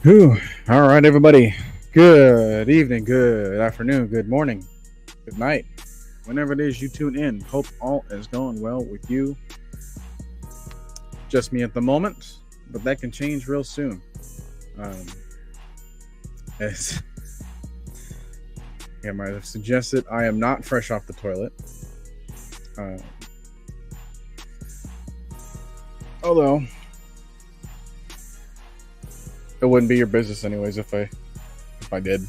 Whew. All right, everybody. Good evening, good afternoon, good morning, good night. Whenever it is you tune in, hope all is going well with you. Just me at the moment, but that can change real soon. As I might have suggested, I am not fresh off the toilet. Although it wouldn't be your business anyways if I did.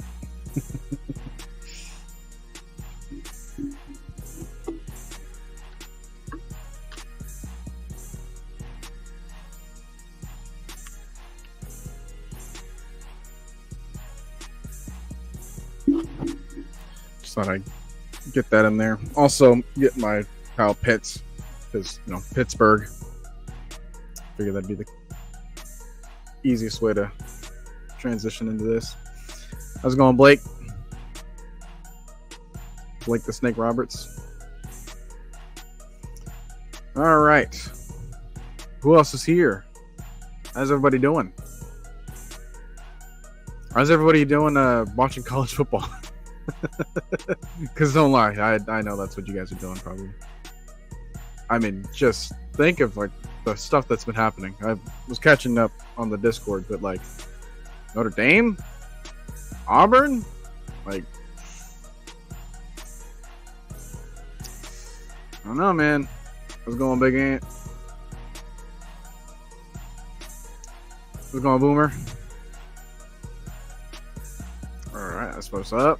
Just thought I'd get that in there. Also, get my pal Pitts, because Pittsburgh. Figure that'd be the easiest way to transition into this. How's it going, Blake? Blake the Snake Roberts. All right. Who else is here? How's everybody doing? How's everybody doing watching college football? Because don't lie, I know that's what you guys are doing probably. I mean, just think of like the stuff that's been happening. I was catching up on the Discord, but like Notre Dame, Auburn, like I don't know, man. What's going, Big Ant? What's going, Boomer? All right, that's what's up.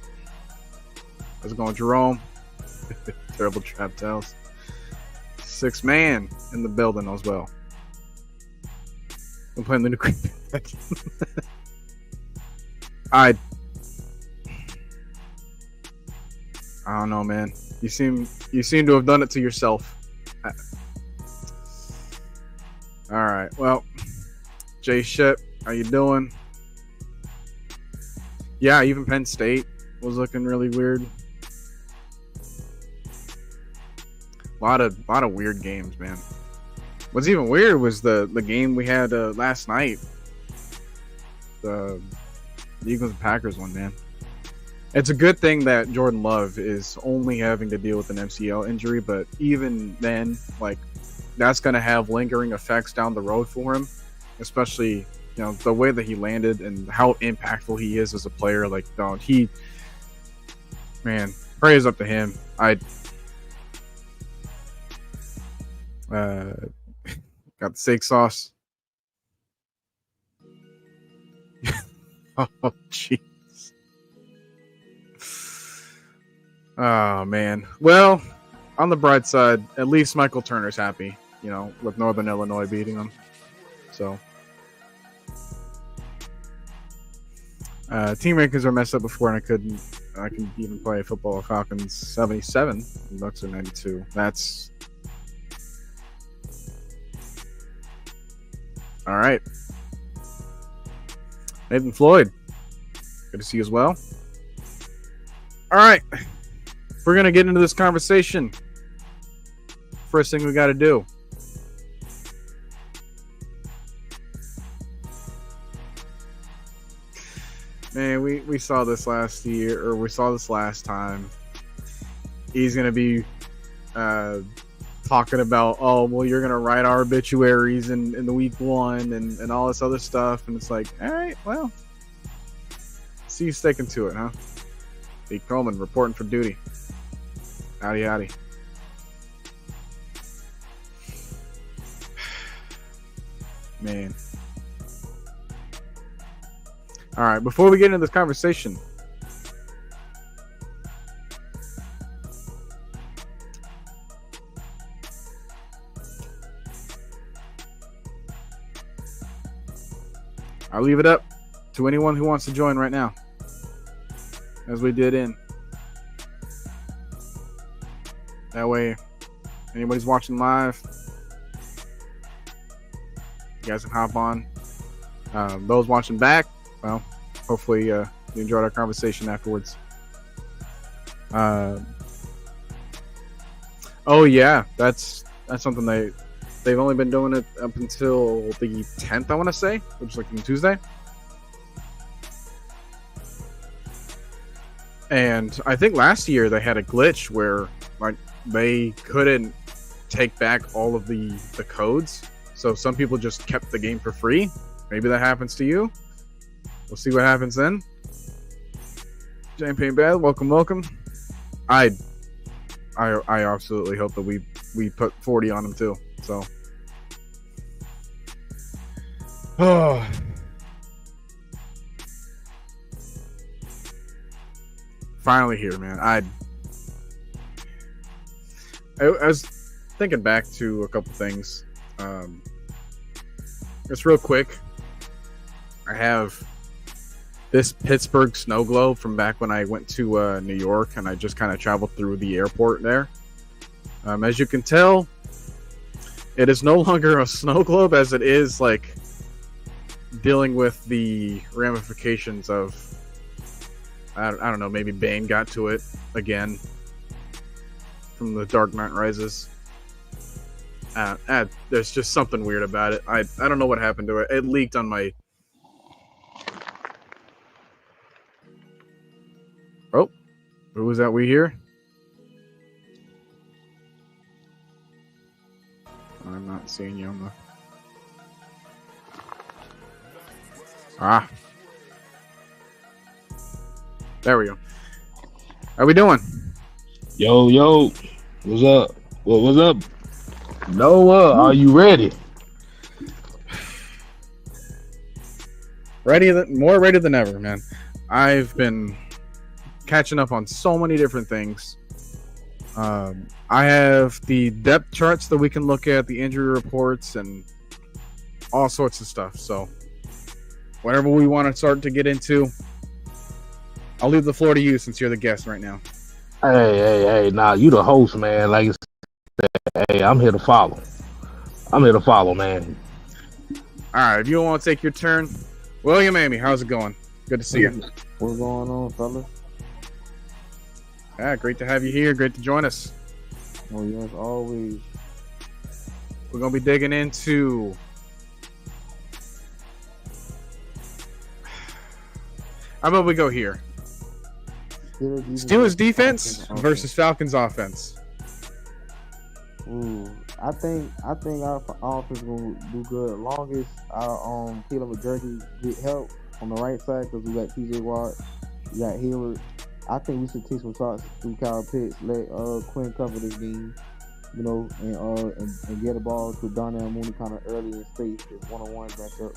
How's it going, Jerome? Terrible trap tails. 6 man in the building as well. I'm playing the new Queen. I don't know, man. You seem to have done it to yourself. All right. Well, Jay Shep, how you doing? Yeah, even Penn State was looking really weird. A lot of weird games, man. What's even weird was the game we had last night. The Eagles and Packers one, man. It's a good thing that Jordan Love is only having to deal with an MCL injury, but even then, like, that's going to have lingering effects down the road for him, especially, the way that he landed and how impactful he is as a player. Like, man, praise up to him. Got the steak sauce. Oh, jeez. Oh, man. Well, on the bright side, at least Michael Turner's happy, with Northern Illinois beating them. So, team rankings are messed up before, and I couldn't even play football. Falcons 77, Bucks are 92. That's all right. Nathan Floyd, good to see you as well. All right, we're going to get into this conversation. First thing we got to do. Man, we saw this last year, or we saw this last time. He's going to be talking about, oh, well, you're going to write our obituaries in the week 1 and all this other stuff. And it's like, all right, well, see you sticking to it, huh? Pete Coleman reporting for duty. Howdy, howdy. Man. All right, before we get into this conversation, I'll leave it up to anyone who wants to join right now, as we did in. That way, anybody's watching live, you guys can hop on. Those watching back, well, hopefully you enjoyed our conversation afterwards. Oh yeah, that's something They've only been doing it up until the 10th, I want to say, which is like on Tuesday. And I think last year they had a glitch where like they couldn't take back all of the codes. So some people just kept the game for free. Maybe that happens to you. We'll see what happens then. Champagne Bad, welcome. I absolutely hope that we put 40 on them too. So, oh, finally here, man. I was thinking back to a couple things. Just real quick, I have this Pittsburgh snow globe from back when I went to New York, and I just kind of traveled through the airport there. As you can tell, it is no longer a snow globe, as it is like dealing with the ramifications of, I don't know, maybe Bane got to it again from The Dark Knight Rises. There's just something weird about it. I don't know what happened to it. It leaked on my... Oh, who was that we hear? I'm not seeing you on the... Ah. There we go. How we doing? Yo. What's up? What's up? Noah, are you ready? More ready than ever, man. I've been catching up on so many different things. I have the depth charts that we can look at, the injury reports, and all sorts of stuff. So whatever we want to start to get into, I'll leave the floor to you since you're the guest right now. Hey, nah, you the host, man. Like, hey, I'm here to follow. Man. All right, if you don't want to take your turn, William Amy, how's it going? Good to see you. What's going on, fellas? Yeah, great to have you here. Great to join us. Oh, yes, always. We're going to be digging into... How about we go here? Steelers defense versus Falcons offense. Ooh, I think our offense gonna do good as long as our Caleb McGurdy get help on the right side, because we got T.J. Watt, we got Hayward. I think we should take some shots through Kyle Pitts, let Quinn cover this game, and get the ball to Darnell Mooney kind of early in space, just one-on-one back up.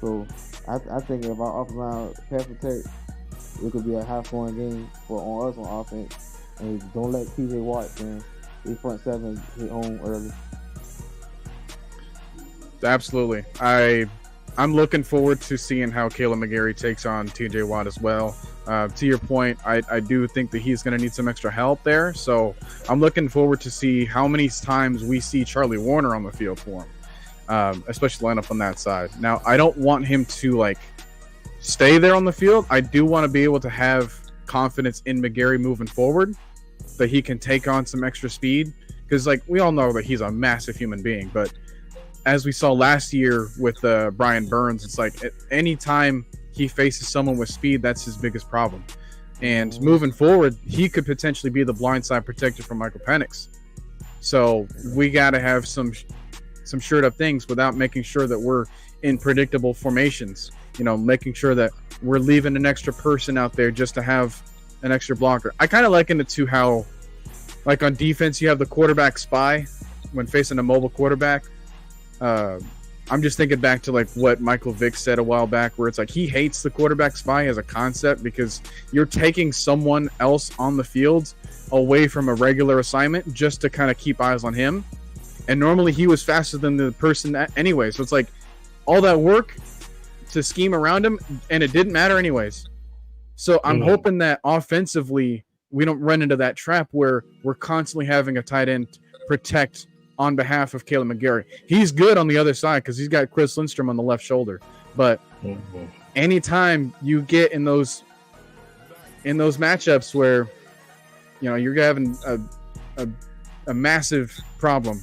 So I think if our offensive line pass protect, it could be a high-scoring game on us on offense. And don't let T.J. Watt and the front seven hit home early. Absolutely. I'm looking forward to seeing how Caleb McGarry takes on T.J. Watt as well. To your point, I do think that he's going to need some extra help there. So I'm looking forward to see how many times we see Charlie Warner on the field for him, especially line up on that side. Now, I don't want him to stay there on the field. I do want to be able to have confidence in McGarry moving forward, that he can take on some extra speed, because we all know that he's a massive human being. But as we saw last year with Brian Burns, it's like at any time he faces someone with speed, that's his biggest problem. And moving forward, he could potentially be the blindside protector for Michael Penix. So we got to have some shored up things without making sure that we're in predictable formations. Making sure that we're leaving an extra person out there just to have an extra blocker. I kind of liken it to how, on defense, you have the quarterback spy when facing a mobile quarterback. I'm just thinking back to what Michael Vick said a while back, where it's he hates the quarterback spy as a concept because you're taking someone else on the field away from a regular assignment just to kind of keep eyes on him. And normally he was faster than the person anyway. So it's all that work to scheme around him, and it didn't matter anyways. So I'm hoping that offensively we don't run into that trap where we're constantly having a tight end protect on behalf of Caleb McGarry. He's good on the other side because he's got Chris Lindstrom on the left shoulder. But anytime you get in those matchups where you're having a massive problem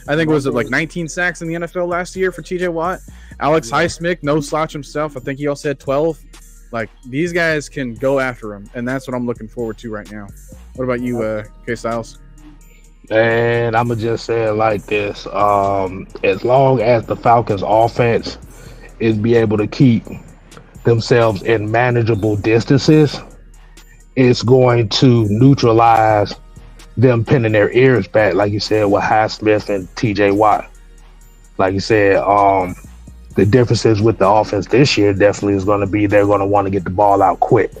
I think was it like 19 sacks in the NFL last year for TJ Watt. Alex Highsmith, no slouch himself. I think he also had 12. Like, these guys can go after him, and that's what I'm looking forward to right now. What about you, K Styles? And I'm gonna just say it like this: as long as the Falcons' offense is be able to keep themselves in manageable distances, it's going to neutralize them pinning their ears back, like you said, with Highsmith and TJ Watt. Like you said, the differences with the offense this year definitely is going to be they're going to want to get the ball out quick.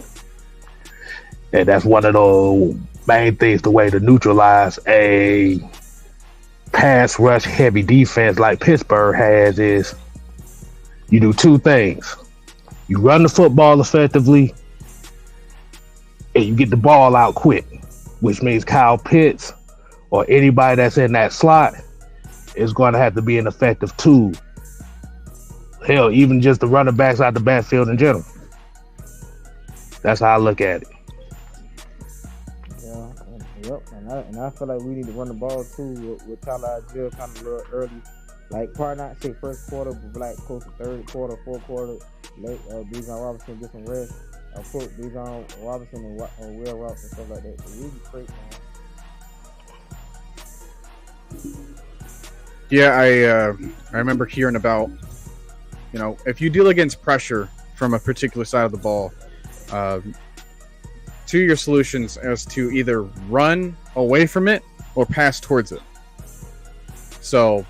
And that's one of the main things, the way to neutralize a pass rush heavy defense like Pittsburgh has is you do two things. You run the football effectively and you get the ball out quick, which means Kyle Pitts or anybody that's in that slot is going to have to be an effective tool. Hell, even just the running backs out the backfield in general. That's how I look at it. Yeah, yep. And I feel like we need to run the ball too with Tyler Jill kind of a little early. Like, probably not say first quarter, but like close to third quarter, fourth quarter. Let Bijan Robinson get some rest. Put Bijan Robinson and Will Routes and stuff like that. So we be great, man. Yeah, I remember hearing about, you know, if you deal against pressure from a particular side of the ball, two of your solutions is to either run away from it or pass towards it. So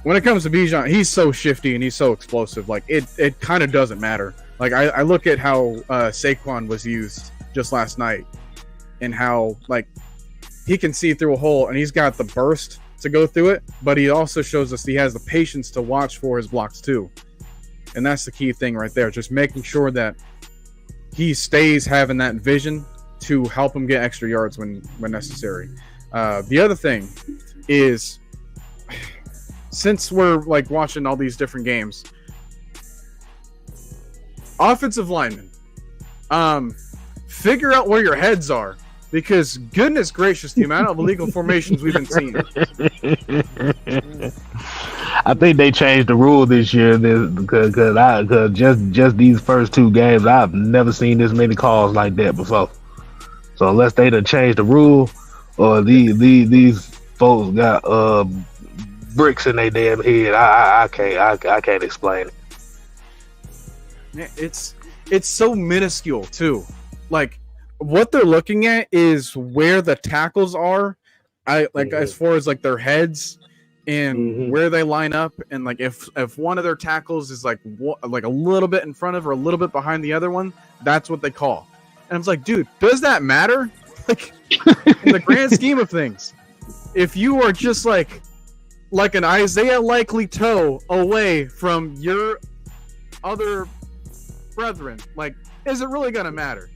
when it comes to Bijan, he's so shifty and he's so explosive. Like, it kind of doesn't matter. Like, I look at how Saquon was used just last night and how, like, he can see through a hole and he's got the burst to go through it, but he also shows us he has the patience to watch for his blocks too. And that's the key thing right there. Just making sure that he stays having that vision to help him get extra yards when necessary. The other thing is, since we're like watching all these different games, offensive linemen, figure out where your heads are, because goodness gracious, the amount of illegal formations we've been seeing. I think they changed the rule this year because just these first two games, I've never seen this many calls like that before. So unless they done changed the rule, or these folks got bricks in their damn head, I can't explain it. Man, it's so minuscule too. Like, what they're looking at is where the tackles are. As far as like their heads and where they line up, and like if one of their tackles is like a little bit in front of or a little bit behind the other one, that's what they call. And I was like, dude, does that matter? Like, in the grand scheme of things, if you are just like an Isaiah Likely toe away from your other brethren, like, is it really gonna matter?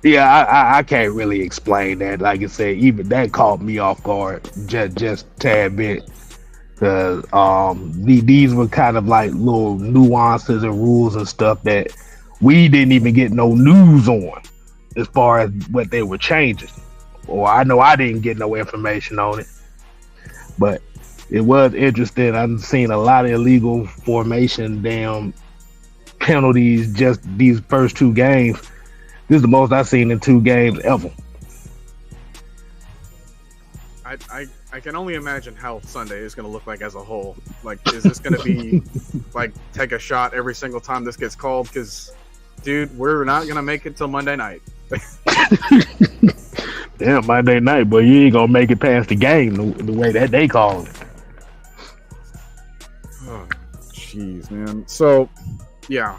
Yeah, I can't really explain that. Like I said, even that caught me off guard just tad bit, because these were kind of like little nuances and rules and stuff that we didn't even get no news on as far as what they were changing. Or I know I didn't get no information on it, but it was interesting. I've seen a lot of illegal formation damn penalties just these first two games. This is the most I've seen in two games ever. I can only imagine how Sunday is going to look like as a whole. Like, is this going to be like take a shot every single time this gets called? Because, dude, we're not going to make it till Monday night. Damn, Monday night, but you ain't going to make it past the game the way that they call it. Oh, jeez, man. So, yeah,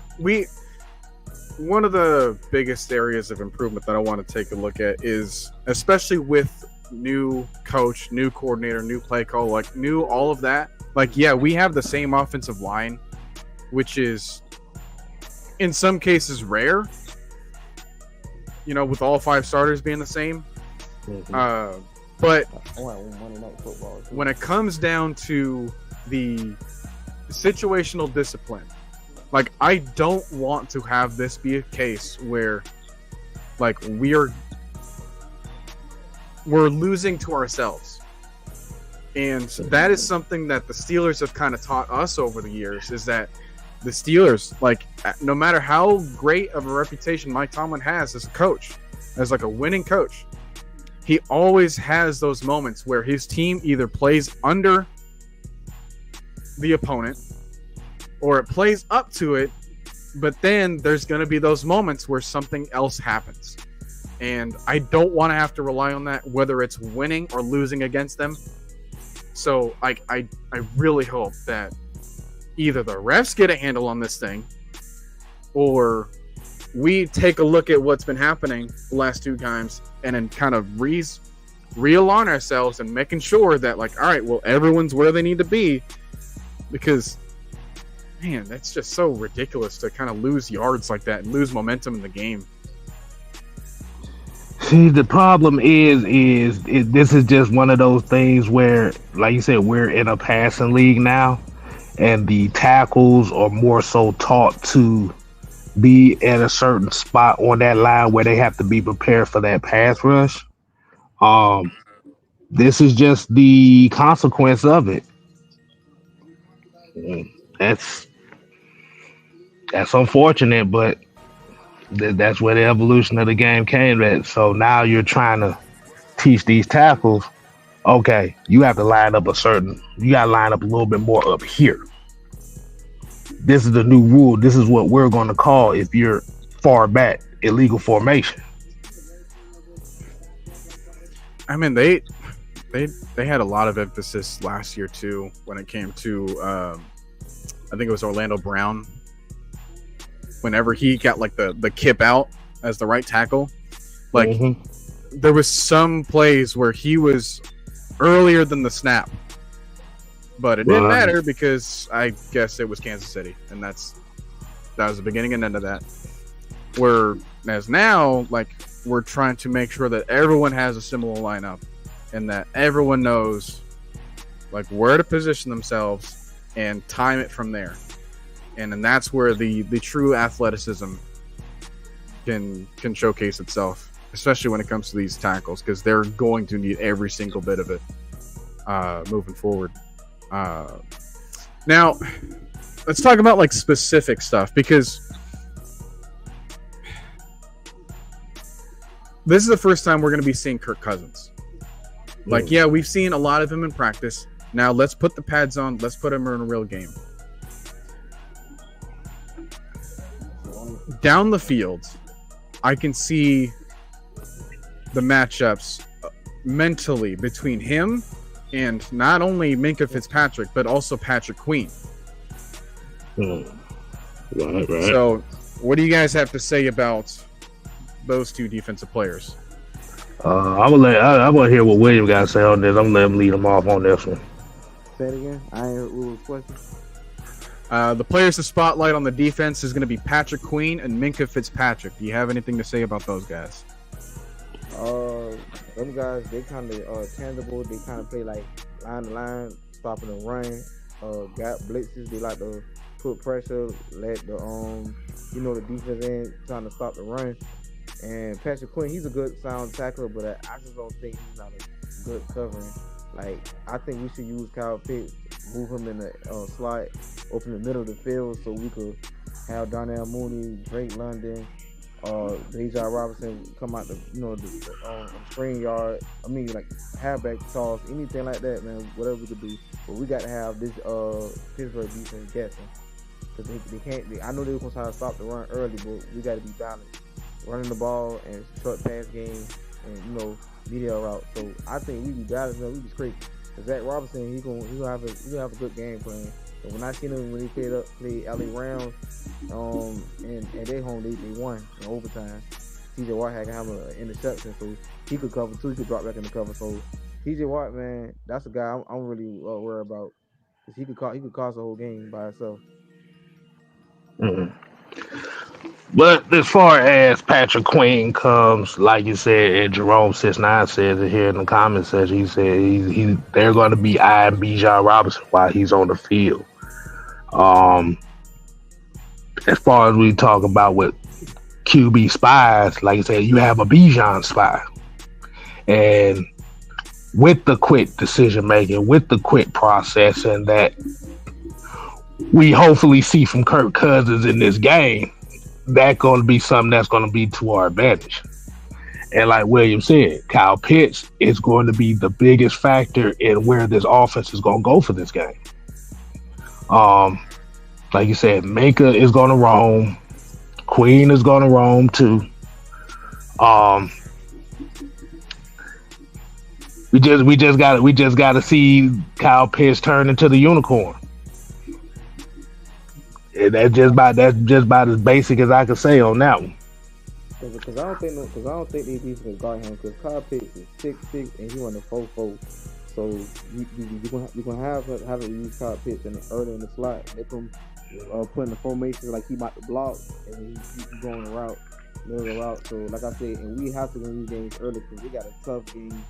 one of the biggest areas of improvement that I want to take a look at is, especially with new coach, new coordinator, new play call, like new all of that. Like, yeah, we have the same offensive line, which is in some cases rare, you know, with all 5 starters being the same. But when it comes down to the situational discipline, like, I don't want to have this be a case where, like, we're we're losing to ourselves. And that is something that the Steelers have kind of taught us over the years, is that the Steelers, like, no matter how great of a reputation Mike Tomlin has as a coach, as like a winning coach, he always has those moments where his team either plays under the opponent or it plays up to it, but then there's going to be those moments where something else happens. And I don't want to have to rely on that, whether it's winning or losing against them. So I really hope that either the refs get a handle on this thing, or we take a look at what's been happening the last two times and then kind of realign ourselves and making sure that, like, all right, well, everyone's where they need to be, because, man, that's just so ridiculous to kind of lose yards like that and lose momentum in the game. See, the problem is this is just one of those things where, like you said, we're in a passing league now, and the tackles are more so taught to be at a certain spot on that line where they have to be prepared for that pass rush. This is just the consequence of it. That's unfortunate, but that's where the evolution of the game came at. So now you're trying to teach these tackles, okay, you have to line up you got to line up a little bit more up here. This is the new rule. This is what we're going to call, if you're far back, illegal formation. I mean, they had a lot of emphasis last year too when it came to I think it was Orlando Brown. Whenever he got like the kip out as the right tackle, like there was some plays where he was earlier than the snap, but it didn't matter because I guess it was Kansas City, and that was the beginning and end of that. Whereas now, like, we're trying to make sure that everyone has a similar lineup and that everyone knows like where to position themselves and time it from there. And then that's where the true athleticism can showcase itself, especially when it comes to these tackles, because they're going to need every single bit of it moving forward. Now, let's talk about like specific stuff, because this is the first time we're going to be seeing Kirk Cousins. Like, yeah, we've seen a lot of him in practice. Now let's put the pads on. Let's put him in a real game. Down the field, I can see the matchups mentally between him and not only Minkah Fitzpatrick, but also Patrick Queen. Right. So, what do you guys have to say about those two defensive players? I want to hear what William got to say on this. I'm gonna let him lead him off on this one. Say it again. I ain't heard Will's question. The players to spotlight on the defense is going to be Patrick Queen and Minkah Fitzpatrick. Do you have anything to say about those guys? Them guys, they kind of tangible. They kind of play like line to line, stopping the run, gap blitzes. They like to put pressure, let the the defense in, trying to stop the run. And Patrick Quinn, he's a good sound tackler, but I just don't think he's not a good covering. Like, I think we should use Kyle Pitts, move him in the slot, open the middle of the field so we could have Darnell Mooney, Drake London, Bijan Robinson come out the screen yard. I mean, like, halfback toss, anything like that, man, whatever we could do. But we got to have this Pittsburgh defense guessing. Because they can't, I know they were going to try to stop the run early, but we got to be balanced. Running the ball and short pass game and, medial route. So I think we be balanced, we be straight. Cause Zach Robinson, he gonna have a good game plan. And when I seen him when he played LA Rams, and they home they won in overtime. TJ Watt had to have an interception, so he could cover too. He could drop back in the cover. So TJ Watt, man, that's a guy I'm really worried about. Cause he could cause the whole game by himself. Mm-hmm. But as far as Patrick Queen comes, like you said, and Jerome 69 says it here in the comment section, he said they're going to be eyeing Bijan Robinson while he's on the field. As far as we talk about with QB spies, like I said, you have a Bijan spy. And with the quick decision making, with the quick processing that we hopefully see from Kirk Cousins in this game, that's going to be something that's going to be to our advantage. And like William said, Kyle Pitts is going to be the biggest factor in where this offense is going to go for this game. Like you said, Minka is going to roam. Queen is going to roam too. We just got to see Kyle Pitts turn into the unicorn. And that's just about as basic as I can say on that one. Because I don't think these defense can guard him. Because Kyle Pitts is 6'6" and he on the 4'4". So you're gonna have to use Kyle Pitts early in the slot, make him put in the formation like he about to block, and he going the route, middle of the route. So like I said, and we have to win these games early because we got a tough game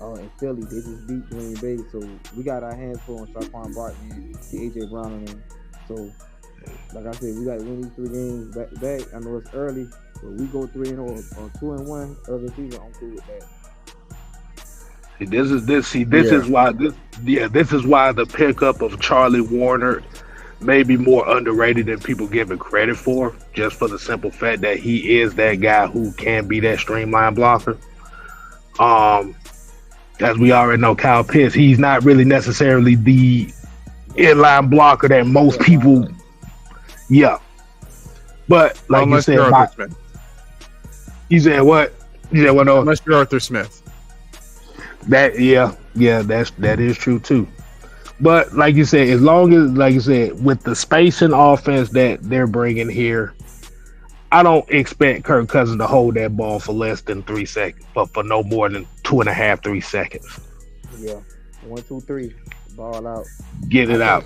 in Philly. They just beat Green Bay, so we got our hands full on Saquon Barkley and AJ Brown and them. So like I said, we got to win these 3 games back to back. I know it's early, but we go 3-0 or 2-1 early season. I'm cool with that. This is why the pickup of Charlie Warner may be more underrated than people give it credit for, just for the simple fact that he is that guy who can be that streamline blocker. As we already know, Kyle Pitts, he's not really necessarily the inline blocker that most people. Yeah, but like unless you said, you said what? You said what? Unless you're Arthur Smith. That is true too. But like you said, as long as, like you said, with the space and offense that they're bringing here, I don't expect Kirk Cousins to hold that ball for less than 3 seconds, but for no more than 2.5, 3 seconds. Yeah, 1, 2, 3, ball out, get it out.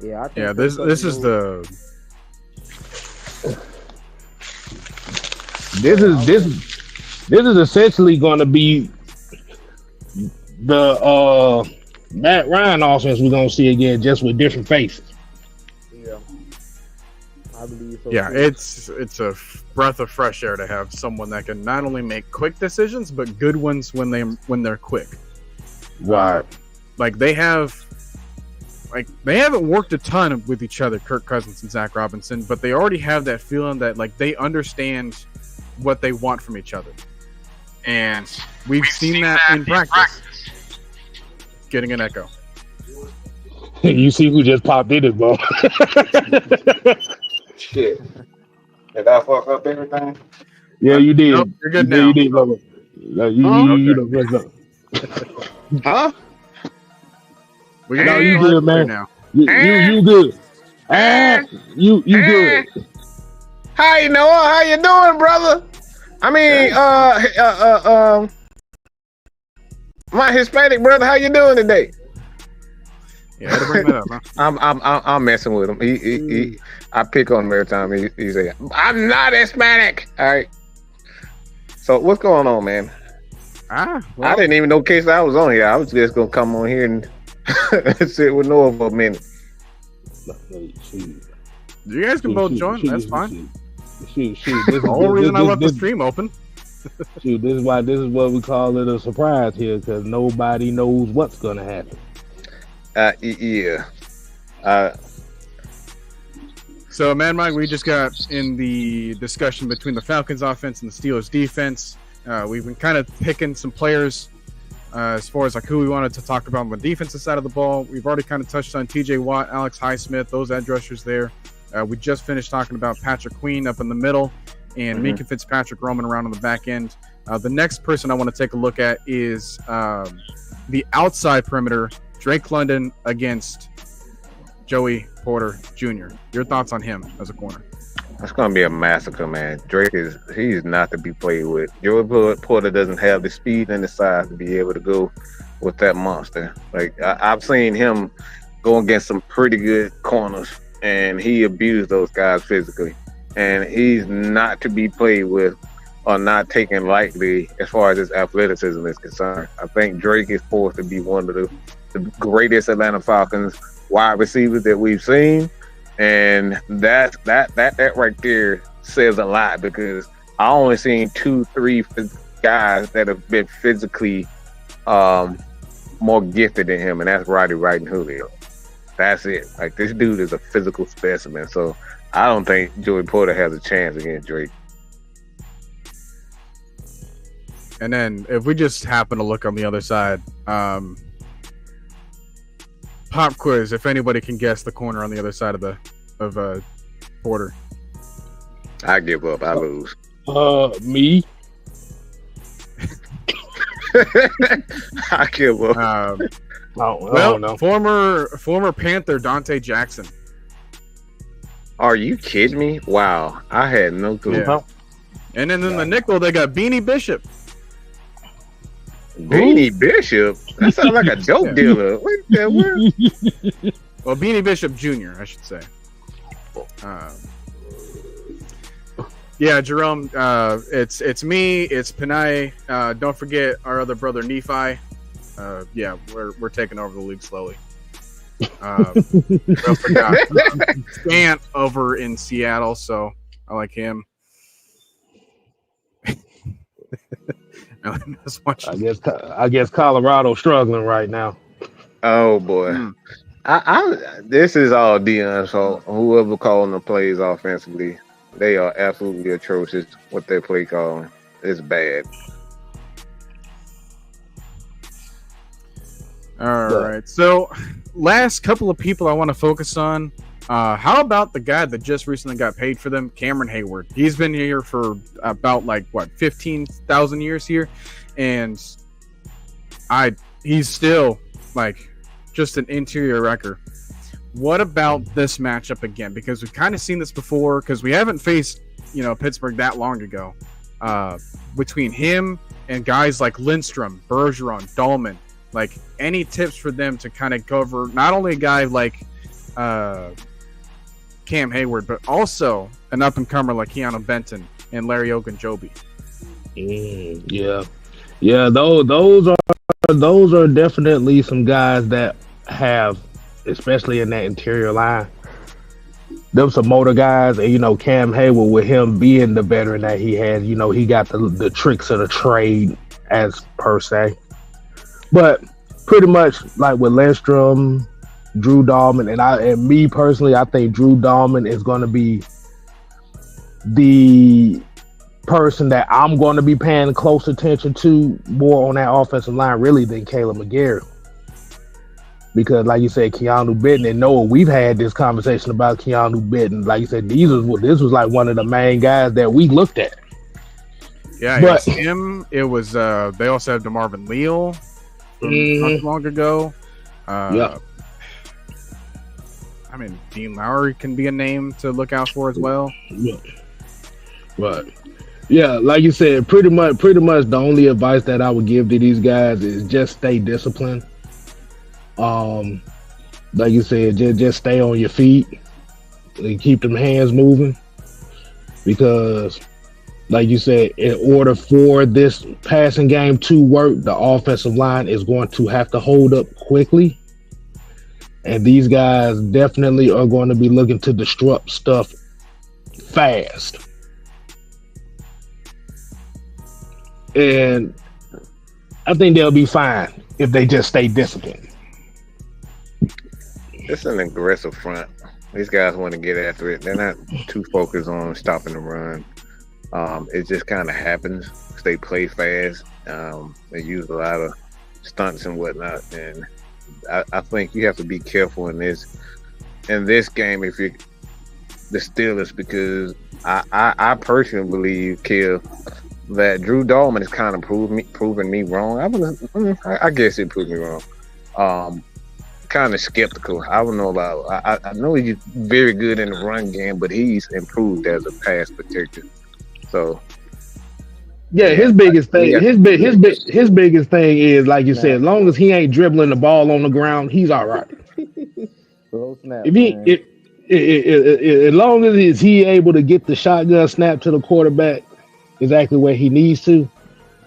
Yeah, I think this is the. This is essentially going to be the Matt Ryan offense we're going to see again, just with different faces. Yeah, I believe so. Yeah, it's a breath of fresh air to have someone that can not only make quick decisions but good ones when they're quick. Right. Like they haven't worked a ton with each other, Kirk Cousins and Zach Robinson, but they already have that feeling that like they understand what they want from each other. And we've seen that in practice. Getting an echo. You see who just popped in it, bro. Shit. Did I fuck up everything? Yeah, you did. Nope, you're good now. You did, brother. You know what's up. Huh? No, you good, man. Now. You good. You good. Hi, Noah. How you doing, brother? I mean, my Hispanic brother, how you doing today? Yeah, to bring that up, huh? I'm messing with him. He I pick on him every time he say, I'm not Hispanic. All right. So what's going on, man? Well, I didn't even know case I was on here. I was just gonna come on here and sit with Noah for a minute. You guys can both join. That's fine. Shoot. The whole reason I left the stream open. Shoot, this is what we call it a surprise here, because nobody knows what's gonna happen. Yeah. So, Mad Mike, we just got in the discussion between the Falcons offense and the Steelers defense. We've been kind of picking some players as far as like who we wanted to talk about on the defensive side of the ball. We've already kind of touched on TJ Watt, Alex Highsmith, those edge rushers there. We just finished talking about Patrick Queen up in the middle and Minka Fitzpatrick roaming around on the back end. The next person I want to take a look at is the outside perimeter, Drake London against Joey Porter Jr. Your thoughts on him as a corner? It's gonna be a massacre, man. He's not to be played with. Joey Porter doesn't have the speed and the size to be able to go with that monster. Like I've seen him go against some pretty good corners, and he abused those guys physically. And he's not to be played with or not taken lightly as far as his athleticism is concerned. I think Drake is forced to be one of the greatest Atlanta Falcons wide receivers that we've seen. And that right there says a lot, because I only seen 2-3 guys that have been physically more gifted than him, and that's Roddy Wright and Julio. That's it. Like, this dude is a physical specimen. So I don't think Joey Porter has a chance against Drake. And then if we just happen to look on the other side, pop quiz. If anybody can guess the corner on the other side of Porter. I give up. I lose. Me. I give up. I Well, don't know. former Panther Dante Jackson. Are you kidding me? Wow. I had no clue. Yeah. And then in the nickel, they got Beanie Bishop. Beanie Bishop? That sounds like a dope dealer. What the world? Well, Beanie Bishop Jr., I should say. Yeah, Jerome, it's me, it's Panay. Don't forget our other brother Nephi. Yeah, we're taking over the league slowly. Forgot Scant over in Seattle, so I like him. I guess Colorado's struggling right now. Oh boy. This is all Deion's fault. Whoever calling the plays offensively, they are absolutely atrocious. What their play calling is bad. All right. So, last couple of people I want to focus on. How about the guy that just recently got paid for them, Cameron Hayward? He's been here for about 15,000 years here, and he's still just an interior wrecker. What about this matchup again? Because we've kind of seen this before. Because we haven't faced Pittsburgh that long ago. Between him and guys like Lindstrom, Bergeron, Dahlman. Any tips for them to kind of cover not only a guy like Cam Hayward, but also an up-and-comer like Keanu Benton and Larry Ogunjobi? Yeah. Those are definitely some guys that have, especially in that interior line, them some motor guys. And Cam Hayward, with him being the veteran that he has, he got the tricks of the trade as per se. But pretty much like with Lindstrom, Drew Dahlman, and me personally, I think Drew Dahlman is going to be the person that I'm going to be paying close attention to more on that offensive line, really, than Caleb McGarry. Because, like you said, Keanu Benton and Noah, we've had this conversation about Keanu Benton. Like you said, this was like one of the main guys that we looked at. Yeah, it was him. It was they also had DeMarvin Leal from not long ago. I mean, Dean Lowry can be a name to look out for as well. Yeah. But yeah, like you said, pretty much the only advice that I would give to these guys is just stay disciplined. Like you said, just stay on your feet and keep them hands moving, because like you said, in order for this passing game to work, the offensive line is going to have to hold up quickly, and these guys definitely are going to be looking to disrupt stuff fast. And I think they'll be fine if they just stay disciplined. It's an aggressive front. These guys want to get after it. They're not too focused on stopping the run. It just kind of happens. They play fast. They use a lot of stunts and whatnot. And I think you have to be careful in this game if you're the Steelers, because I personally believe, Kill, that Drew Dahlman has kind of proven me wrong. I guess it proved me wrong. Kind of skeptical. I don't know about. I know he's very good in the run game, but he's improved as a pass protector. So, yeah, his biggest thing, his biggest thing is, like you said, as long as he ain't dribbling the ball on the ground, he's all right. As long as he able to get the shotgun snap to the quarterback exactly where he needs to,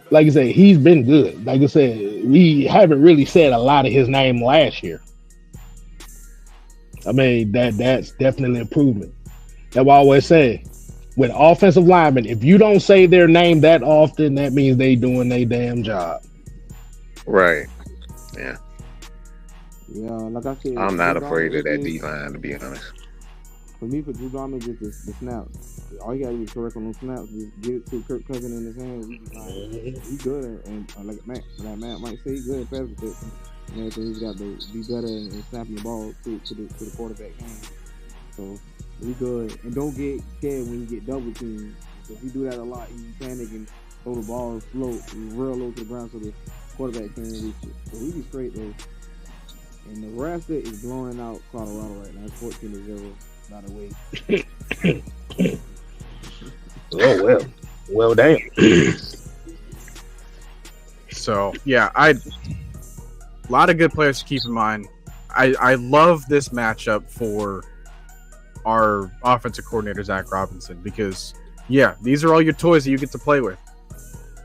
like I said, he's been good. Like I said, we haven't really said a lot of his name last year. I mean, that's definitely an improvement. That's what I always say. With offensive linemen, if you don't say their name that often, that means they doing their damn job. Right. Yeah. Yeah, like I said, I'm not afraid of that D D-line, to be honest. For me, for Drew Garman, just the snaps. All you gotta do is correct on those snaps. Just give it to Kirk Cousins in his hands. He good, and like Matt might say, he good at pass protection. And everything, he's got to be better in snapping the ball to the quarterback hand. So he good, and don't get scared when you get double teamed. If you do that a lot, you panic and throw the ball real low to the ground, so the quarterback can't reach it. So we be straight though. And Nebraska is blowing out Colorado right now. It's 14-0. By the way. Oh well, damn. So yeah, a lot of good players to keep in mind. I love this matchup for our offensive coordinator Zach Robinson because these are all your toys that you get to play with.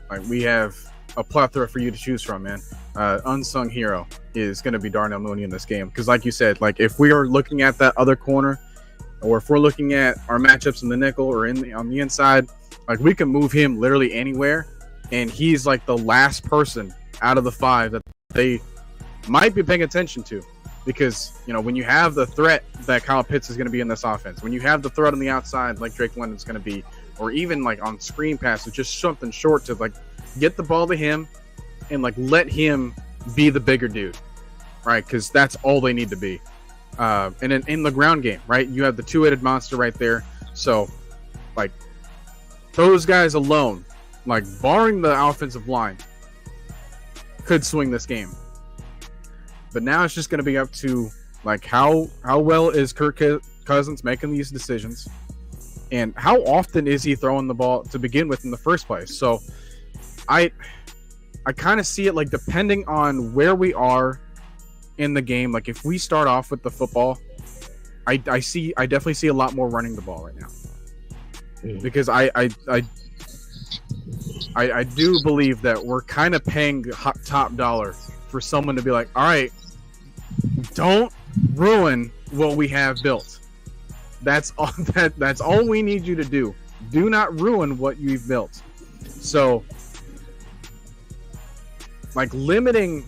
Like we have a plethora for you to choose from, man. Unsung hero is going to be Darnell Mooney in this game because, like you said, like if we are looking at that other corner. Or if we're looking at our matchups in the nickel or on the inside, like we can move him literally anywhere, and he's like the last person out of the five that they might be paying attention to, because when you have the threat that Kyle Pitts is going to be in this offense, when you have the threat on the outside like Drake London's going to be, or even like on screen passes, just something short to like get the ball to him and like let him be the bigger dude, right? Because that's all they need to be. And in the ground game, right, you have the two-headed monster right there. So, like, those guys alone, like, barring the offensive line, could swing this game. But now it's just going to be up to, like, how well is Kirk Cousins making these decisions, and how often is he throwing the ball to begin with in the first place. So, I kind of see it, like, depending on where we are in the game, like if we start off with the football, I definitely see a lot more running the ball right now, because I do believe that we're kind of paying top dollar for someone to be like, all right, don't ruin what we have built. That's all that's all we need you to do. Do not ruin what you've built. So, like, limiting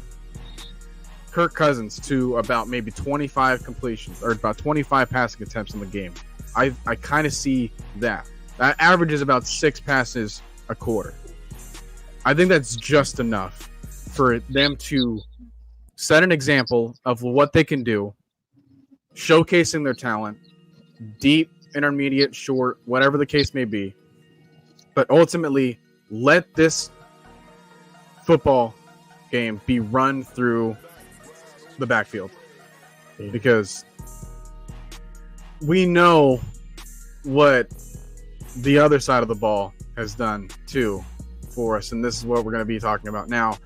Kirk Cousins to about maybe 25 completions or about 25 passing attempts in the game. I kind of see that. That averages about 6 passes a quarter. I think that's just enough for them to set an example of what they can do, showcasing their talent, deep, intermediate, short, whatever the case may be. But ultimately, let this football game be run through the backfield, because we know what the other side of the ball has done too for us, and this is what we're going to be talking about now.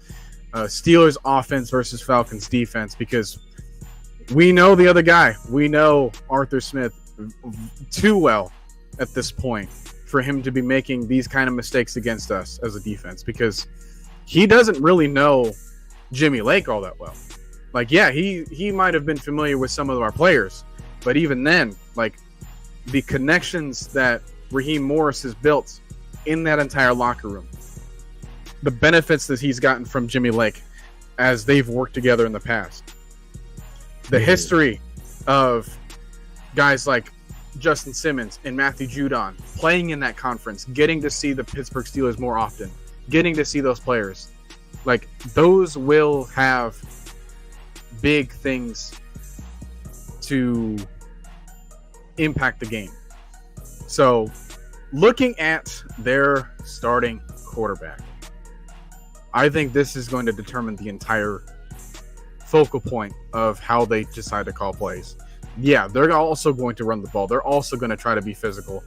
Steelers offense versus Falcons defense, because we know the other guy. We know Arthur Smith too well at this point for him to be making these kind of mistakes against us as a defense, because he doesn't really know Jimmy Lake all that well. Like, yeah, he might have been familiar with some of our players, but even then, like, the connections that Raheem Morris has built in that entire locker room, the benefits that he's gotten from Jimmy Lake as they've worked together in the past, the history of guys like Justin Simmons and Matthew Judon playing in that conference, getting to see the Pittsburgh Steelers more often, getting to see those players, like, those will have big things to impact the game. So, looking at their starting quarterback, I think this is going to determine the entire focal point of how they decide to call plays. Yeah, they're also going to run the ball. They're also going to try to be physical.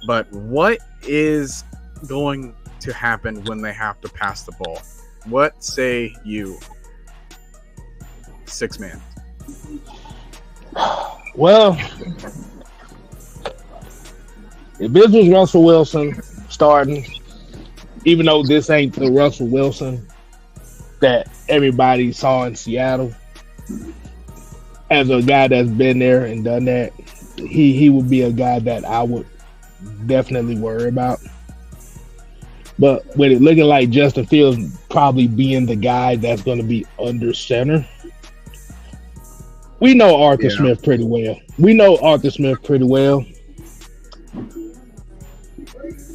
But what is going to happen when they have to pass the ball? What say you? 6-man. Well, if this was Russell Wilson starting, even though this ain't the Russell Wilson that everybody saw in Seattle, as a guy that's been there and done that, he would be a guy that I would definitely worry about. But with it looking like Justin Fields probably being the guy that's going to be under center, we know Arthur Smith pretty well.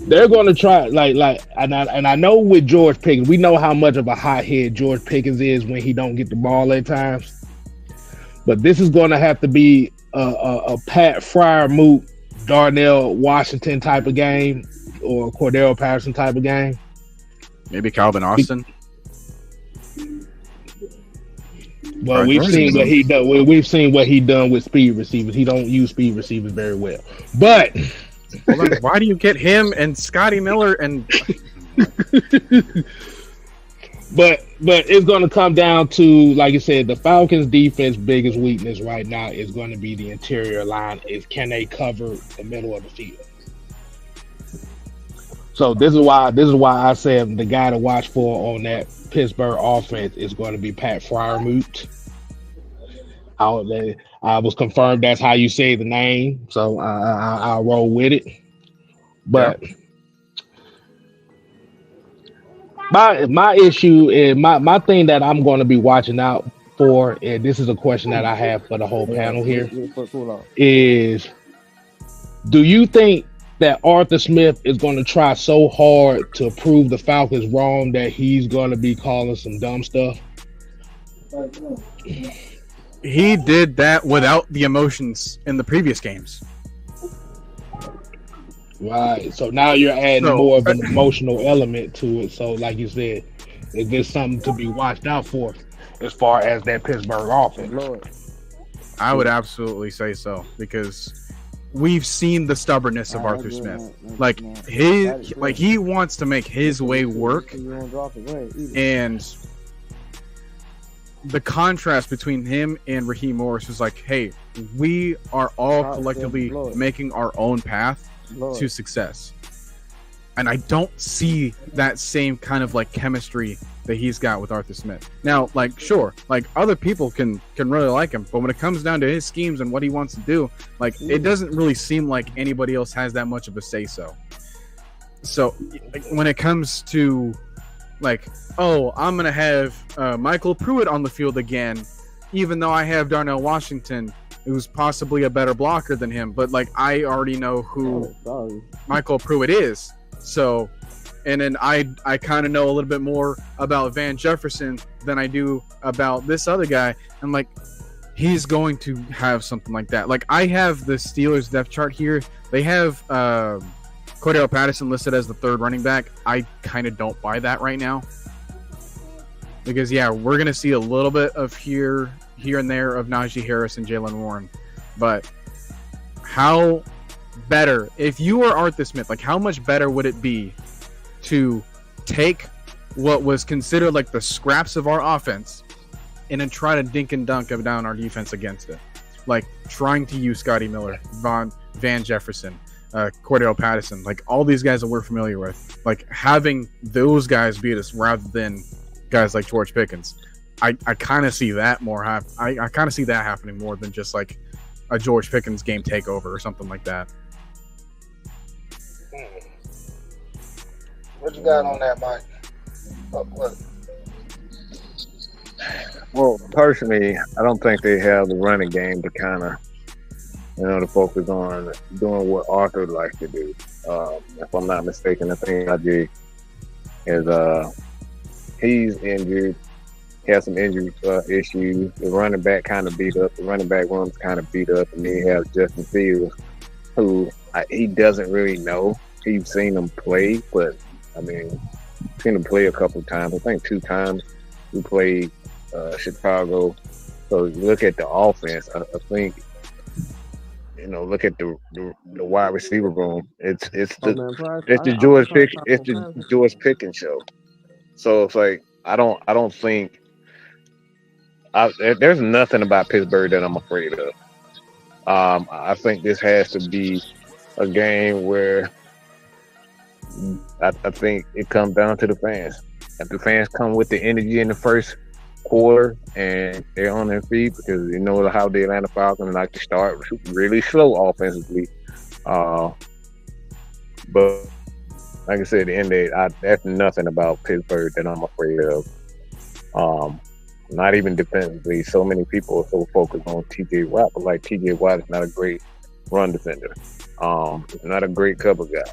They're going to try and I know with George Pickens, we know how much of a hothead George Pickens is when he don't get the ball at times. But this is going to have to be a Pat Freiermuth, Darnell Washington type of game, or Cordell Patterson type of game. Maybe Calvin Austin. Well, we've seen what he done. We've seen what he done with speed receivers. He don't use speed receivers very well. But why do you get him and Scotty Miller and? But it's going to come down to, like I said, the Falcons' defense biggest weakness right now is going to be the interior line. Is can they cover the middle of the field? So this is why I said the guy to watch for on that Pittsburgh offense is going to be Pat Freiermuth. I was confirmed that's how you say the name, so I'll roll with it. But my issue is my thing that I'm going to be watching out for, and this is a question that I have for the whole panel here, is do you think that Arthur Smith is going to try so hard to prove the Falcons wrong that he's going to be calling some dumb stuff? He did that without the emotions in the previous games. Right. So now you're adding more of an emotional element to it. So like you said, is this something to be watched out for as far as that Pittsburgh offense? I would absolutely say so, because we've seen the stubbornness of Arthur Smith. He wants to make his way work, and the contrast between him and Raheem Morris is like, hey, we are all collectively making our own path to success. And I don't see that same kind of like chemistry that he's got with Arthur Smith. Now, like, sure, like other people can really like him, but when it comes down to his schemes and what he wants to do, like it doesn't really seem like anybody else has that much of a say so. So like, when it comes to like, oh, I'm gonna have Michael Pruitt on the field again, even though I have Darnell Washington, who's possibly a better blocker than him, but like I already know who Michael Pruitt is. So, and then I kind of know a little bit more about Van Jefferson than I do about this other guy. And like, he's going to have something like that. Like I have the Steelers depth chart here. They have Cordell Patterson listed as the third running back. I kind of don't buy that right now. Because yeah, we're going to see a little bit of here and there of Najee Harris and Jaylen Warren. But how better, if you were Arthur Smith, like how much better would it be to take what was considered like the scraps of our offense and then try to dink and dunk down our defense against it? Like trying to use Scotty Miller, Van Jefferson, Cordell Patterson, like all these guys that we're familiar with, like having those guys beat us rather than guys like George Pickens. I kind of see that more. I kind of see that happening more than just like a George Pickens game takeover or something like that. What you got on that, Mike? What? Well, personally, I don't think they have the running game to kind of, to focus on doing what Arthur likes to do. If I'm not mistaken, I think Najee is he's injured. He has some injury issues. The running back kind of beat up. The running back room's kind of beat up, and then you have Justin Fields, who he doesn't really know. He's seen him play, but I mean, seen him play a couple of times. I think 2 times he played Chicago. So you look at the offense. I think look at the wide receiver room. It's the George Pickens show. So it's like I don't think there's nothing about Pittsburgh that I'm afraid of. I think this has to be a game where I think it comes down to the fans. If the fans come with the energy in the first quarter and they're on their feet, because you know how the Atlanta Falcons like to start really slow offensively. But like I said, at the end of the day, that's nothing about Pittsburgh that I'm afraid of. Not even defensively. So many people are so focused on TJ Watt, but like TJ Watt is not a great run defender. He's not a great cover guy.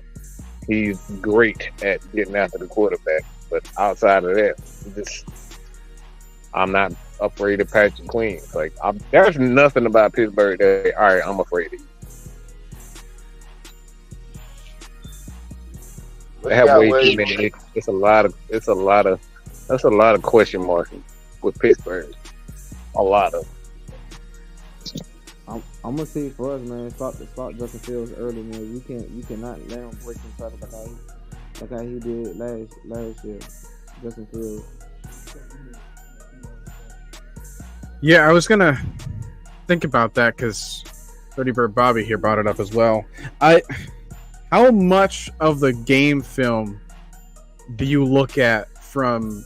He's great at getting after the quarterback, but outside of that, I'm not afraid of Patrick Queen. Like there's nothing about Pittsburgh that all right, I'm afraid of you. They have way too many. It's a lot of question marks with Pittsburgh. A lot of. I'm gonna say for us, man, start Justin Fields early, man. You cannot let him break himself like how he did last year. Justin Fields. Yeah, I was gonna think about that because Dirty Bird Bobby here brought it up as well. How much of the game film do you look at from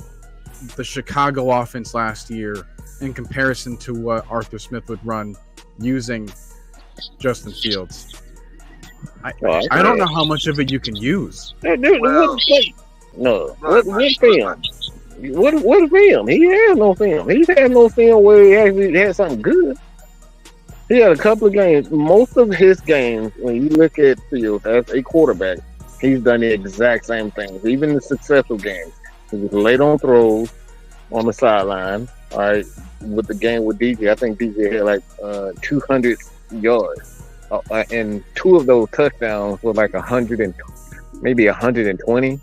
the Chicago offense last year in comparison to what Arthur Smith would run using Justin Fields? I don't know how much of it you can use. What film? What film? He has no film. He's had no film where he actually had something good. He had a couple of games. Most of his games, when you look at Fields as a quarterback, he's done the exact same things. Even the successful games, he was late on throws on the sideline. All right, with the game with DJ, I think DJ had like 200 yards, and two of those touchdowns were like 100 and maybe 120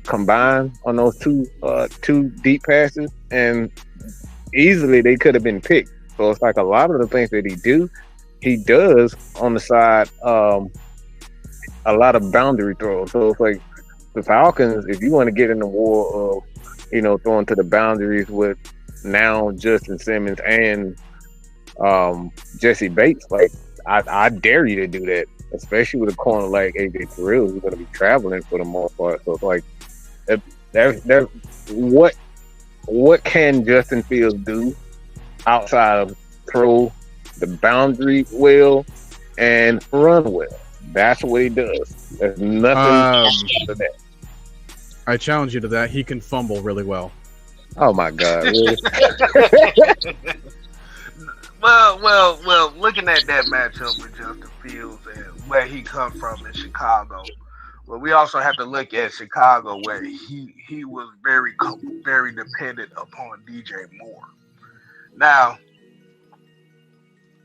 combined on those two deep passes, and easily they could have been picked. So it's like a lot of the things that he does on the side, a lot of boundary throws. So it's like the Falcons, if you want to get in the war of, throwing to the boundaries with now Justin Simmons and Jesse Bates, like I dare you to do that, especially with a corner like AJ Terrell, who's going to be traveling for the most part. So it's like, there's what can Justin Fields do outside of throw the boundary well and run well? That's what he does. There's nothing to that. I challenge you to that. He can fumble really well. Oh my God! Really? Well. Looking at that matchup with Justin Fields and where he comes from in Chicago, well, we also have to look at Chicago where he was very dependent upon DJ Moore. Now,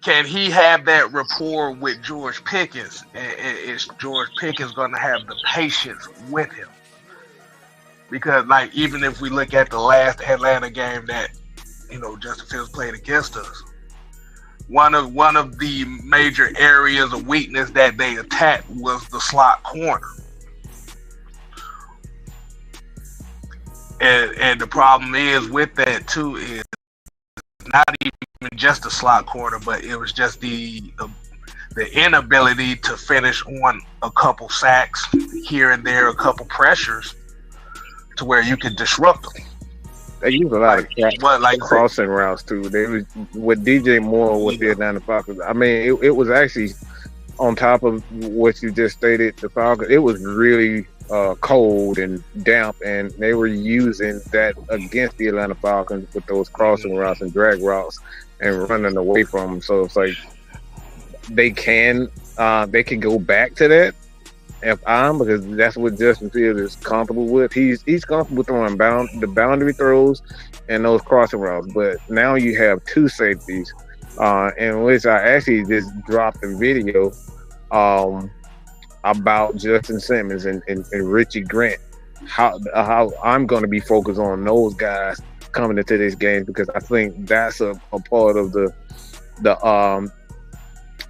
can he have that rapport with George Pickens? And is George Pickens going to have the patience with him? Because, like, even if we look at the last Atlanta game that, Justin Fields played against us, one of the major areas of weakness that they attacked was the slot corner. And the problem is with that, too, is not even just the slot corner, but it was just the inability to finish on a couple sacks here and there, a couple pressures, to where you could disrupt them. They use a lot of crossing routes too. They was with DJ Moore with the Atlanta Falcons. I mean, it was actually on top of what you just stated. The Falcons, it was really cold and damp, and they were using that against the Atlanta Falcons with those crossing routes and drag routes and running away from them. So it's like they can go back to that because that's what Justin Fields is comfortable with. He's comfortable throwing the boundary throws and those crossing routes. But now you have two safeties, in which I actually just dropped a video about Justin Simmons and Richie Grant. How I'm going to be focused on those guys coming into this game, because I think that's a part of the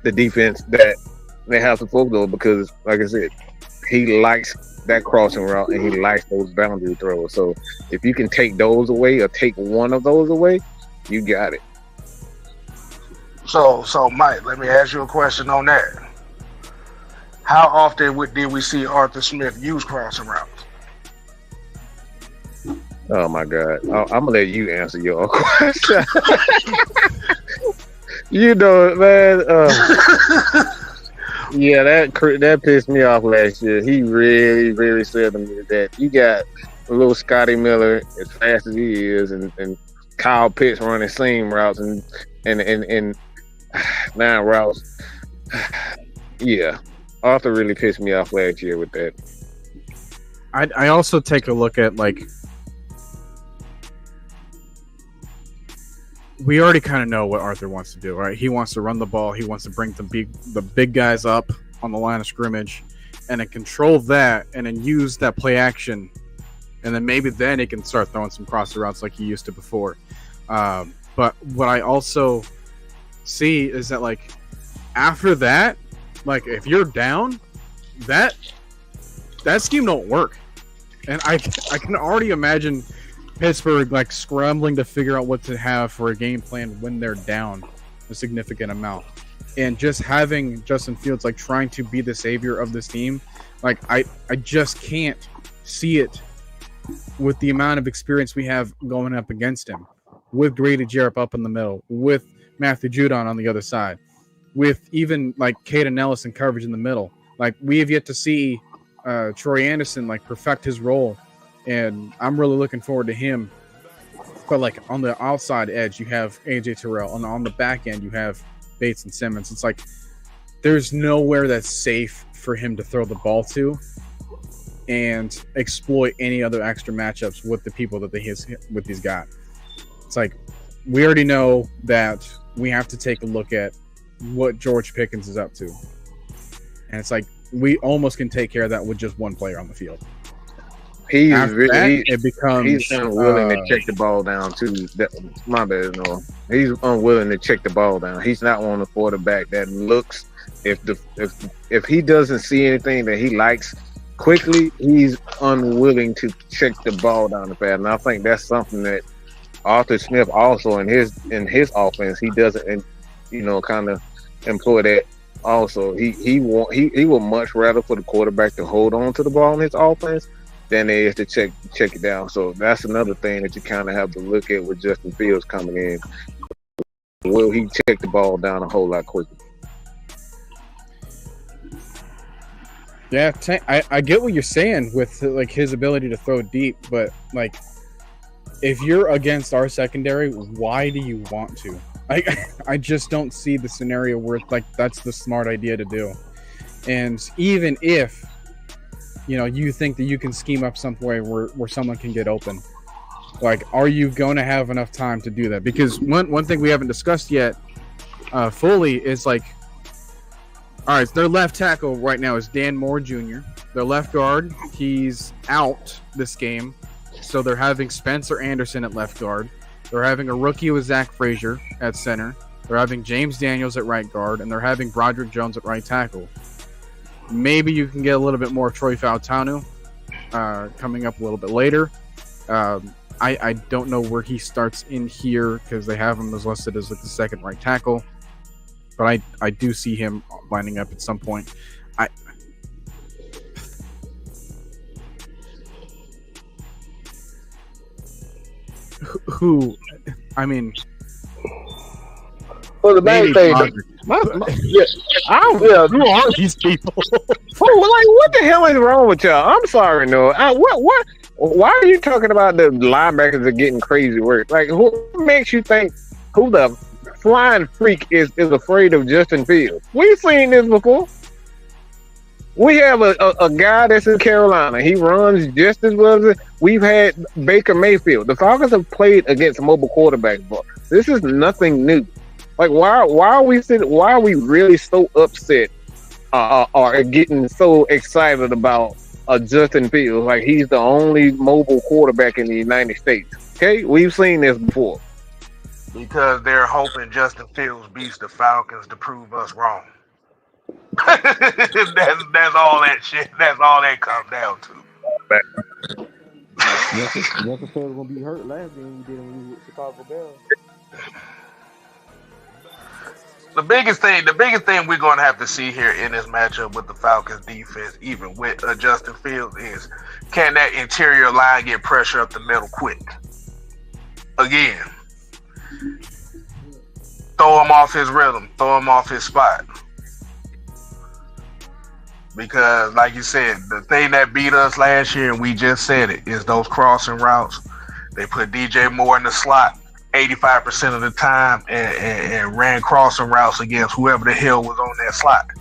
defense that they have to focus on, because, like I said, he likes that crossing route and he likes those boundary throws. So if you can take those away or take one of those away, you got it. So Mike, let me ask you a question on that. How often did we see Arthur Smith use crossing routes? Oh my God! I'm gonna let you answer your question. Yeah, that pissed me off last year. He really, really said to me that you got a little Scotty Miller as fast as he is, and Kyle Pitts running seam routes and 9 routes. Yeah, Arthur really pissed me off last year with that. I also take a look at, like, we already kind of know what Arthur wants to do, right? He wants to run the ball. He wants to bring the big guys up on the line of scrimmage and then control that and then use that play action. And then maybe then he can start throwing some crosser routes like he used to before. But what I also see is that, like, after that, like, if you're down, that scheme don't work. And I can already imagine Pittsburgh, like, scrambling to figure out what to have for a game plan when they're down a significant amount. And just having Justin Fields, like, trying to be the savior of this team, like, I just can't see it with the amount of experience we have going up against him, with Grady Jarrett up in the middle, with Matthew Judon on the other side, with even, like, Caden Ellis in coverage in the middle. Like, we have yet to see Troy Anderson, like, perfect his role. And I'm really looking forward to him. But, like, on the outside edge, you have A.J. Terrell. On the back end, you have Bates and Simmons. It's like there's nowhere that's safe for him to throw the ball to and exploit any other extra matchups with the people that he's got. It's like we already know that we have to take a look at what George Pickens is up to. And it's like we almost can take care of that with just one player on the field. He's unwilling to check the ball down too. My bad, no. He's unwilling to check the ball down. He's not on the quarterback that looks. If he doesn't see anything that he likes quickly, he's unwilling to check the ball down the path. And I think that's something that Arthur Smith also in his offense he doesn't, kind of employ that. Also, he would much rather for the quarterback to hold on to the ball in his offense than it is to check it down. So that's another thing that you kind of have to look at with Justin Fields coming in. Will he check the ball down a whole lot quicker? Yeah, I get what you're saying with, like, his ability to throw deep, but, like, if you're against our secondary, why do you want to? I just don't see the scenario where, like, that's the smart idea to do. And even if you think that you can scheme up some way where someone can get open, like, are you going to have enough time to do that? Because one thing we haven't discussed yet fully is, like, all right, their left tackle right now is Dan Moore Jr. Their left guard, he's out this game, so they're having Spencer Anderson at left guard. They're having a rookie with Zach Frazier at center. They're having James Daniels at right guard, and they're having Broderick Jones at right tackle. Maybe you can get a little bit more Troy Fautanu coming up a little bit later. I don't know where he starts in here because they have him as listed as, like, the second right tackle. But I do see him lining up at some point. Well, the main thing, who are these people? What the hell is wrong with y'all? I'm sorry, no. What? Why are you talking about the linebackers are getting crazy work? Like, who makes you think who the flying freak is afraid of Justin Fields? We've seen this before. We have a guy that's in Carolina. He runs just as well as we've had Baker Mayfield. The Falcons have played against mobile quarterbacks, but this is nothing new. Like, why are we really so upset or getting so excited about Justin Fields? Like, he's the only mobile quarterback in the United States. Okay, we've seen this before. Because they're hoping Justin Fields beats the Falcons to prove us wrong. that's all that shit. That's all that comes down to. Justin Fields was gonna be hurt last game we did when we were with Chicago Bears. The biggest thing we're going to have to see here in this matchup with the Falcons defense, even with Justin Fields, is can that interior line get pressure up the middle quick? Again, throw him off his rhythm, throw him off his spot. Because, like you said, the thing that beat us last year, and we just said it, is those crossing routes. They put DJ Moore in the slot 85% of the time and ran crossing routes against whoever the hell was on that slot.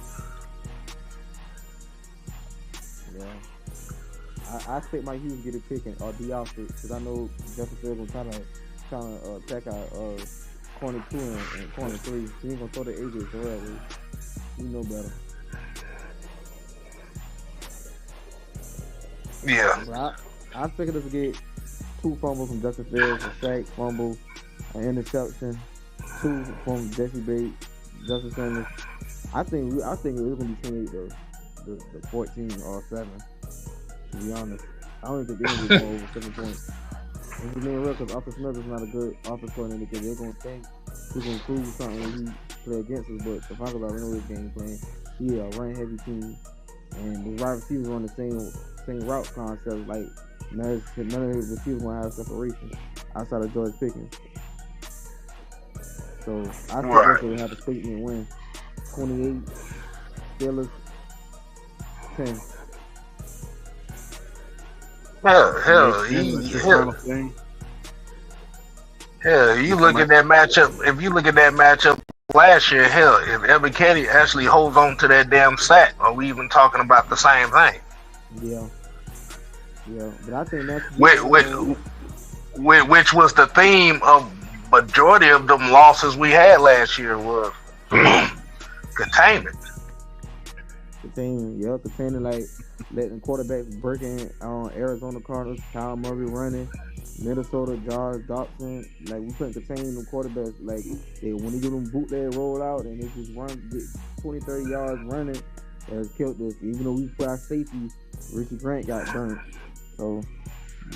I expect Mike Hughes to get a pick or D Alfred because I know Justin Fields was trying to check out corner 2 and corner 3. He ain't gonna throw the AJ Terrell. We know better. Yeah. But I expected us to get 2 fumbles from Justin Fields, a sack, fumble, an interception, 2 from Jesse Bates, Justin Simmons. I think it was gonna be 28 though, the 14 or 7. To be honest, I don't think they're going to go over 7 points. And it's being real because Arthur Smith is not a good offensive coordinator because they're going to think he's going to prove something when he play against us. But the Falcons already know his game plan. He a run-heavy team, and the wide receivers run the same route concept. Like none of his receivers going to have separation outside of George Pickens. So I think they're going to have to split and win. 28, Steelers, 10. Hell, you look at that matchup. If you look at that matchup last year, hell, if Evan Kenny actually holds on to that damn sack, are we even talking about the same thing? Yeah. But I think that's which was the theme of majority of them losses we had last year was containment. Containing like letting quarterbacks breaking on Arizona Cardinals, Kyle Murray running, Minnesota, Josh Dobson. Like we couldn't contain them quarterbacks. Like when they do them bootleg roll out and they just get 20, 30 yards running, it has killed us. Even though we put our safety, Richie Grant got burnt. So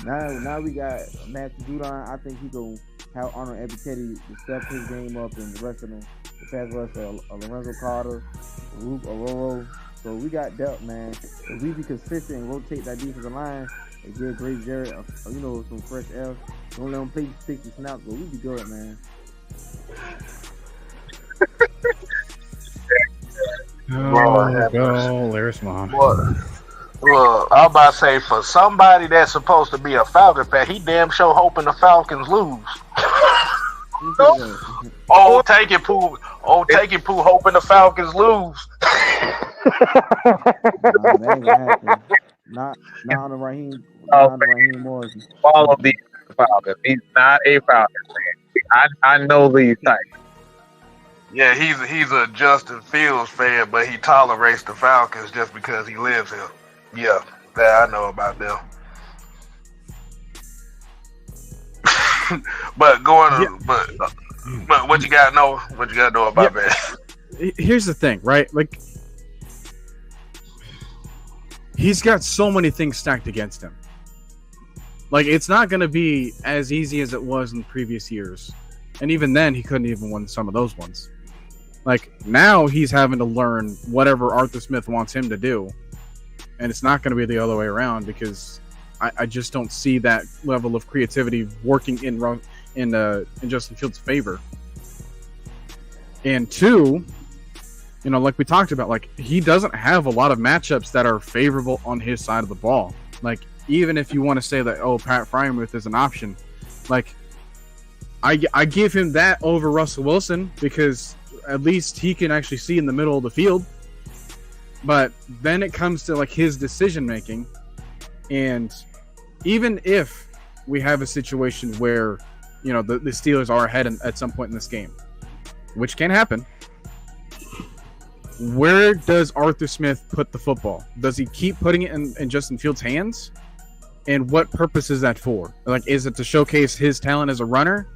now we got Matthew Judon. I think he gonna have Arnold Ebiketie to step his game up and the rest of them. The pass rusher, Lorenzo Carter, Luke Ororo. So we got depth, man. If we be consistent and rotate that defensive line and give Grady Jarrett, some fresh air, don't let him play 60 snaps, but we be good, man. Larry's mom. Well, I'm about to say, for somebody that's supposed to be a Falcon fan, he damn sure hoping the Falcons lose. Take it, Pooh, hoping the Falcons lose. Not on the Raheem Morrison. Follow the Falcons. He's not a Falcons fan. I know these types. Yeah, he's a Justin Fields fan, but he tolerates the Falcons just because he lives here. Yeah, that I know about them. But what you gotta know? What you gotta know about that? Here's the thing, right? Like, he's got so many things stacked against him. Like, it's not going to be as easy as it was in previous years. And even then, he couldn't even win some of those ones. Like, now he's having to learn whatever Arthur Smith wants him to do. And it's not going to be the other way around because I just don't see that level of creativity working in Justin Fields' favor. And 2, like we talked about, like, he doesn't have a lot of matchups that are favorable on his side of the ball. Like, even if you want to say that, Pat Freiermuth is an option, like, I give him that over Russell Wilson because at least he can actually see in the middle of the field. But then it comes to, like, his decision making, and even if we have a situation where, the Steelers are ahead at some point in this game, which can happen, where does Arthur Smith put the football? Does he keep putting it in Justin Fields' hands? And what purpose is that for? Like, is it to showcase his talent as a runner?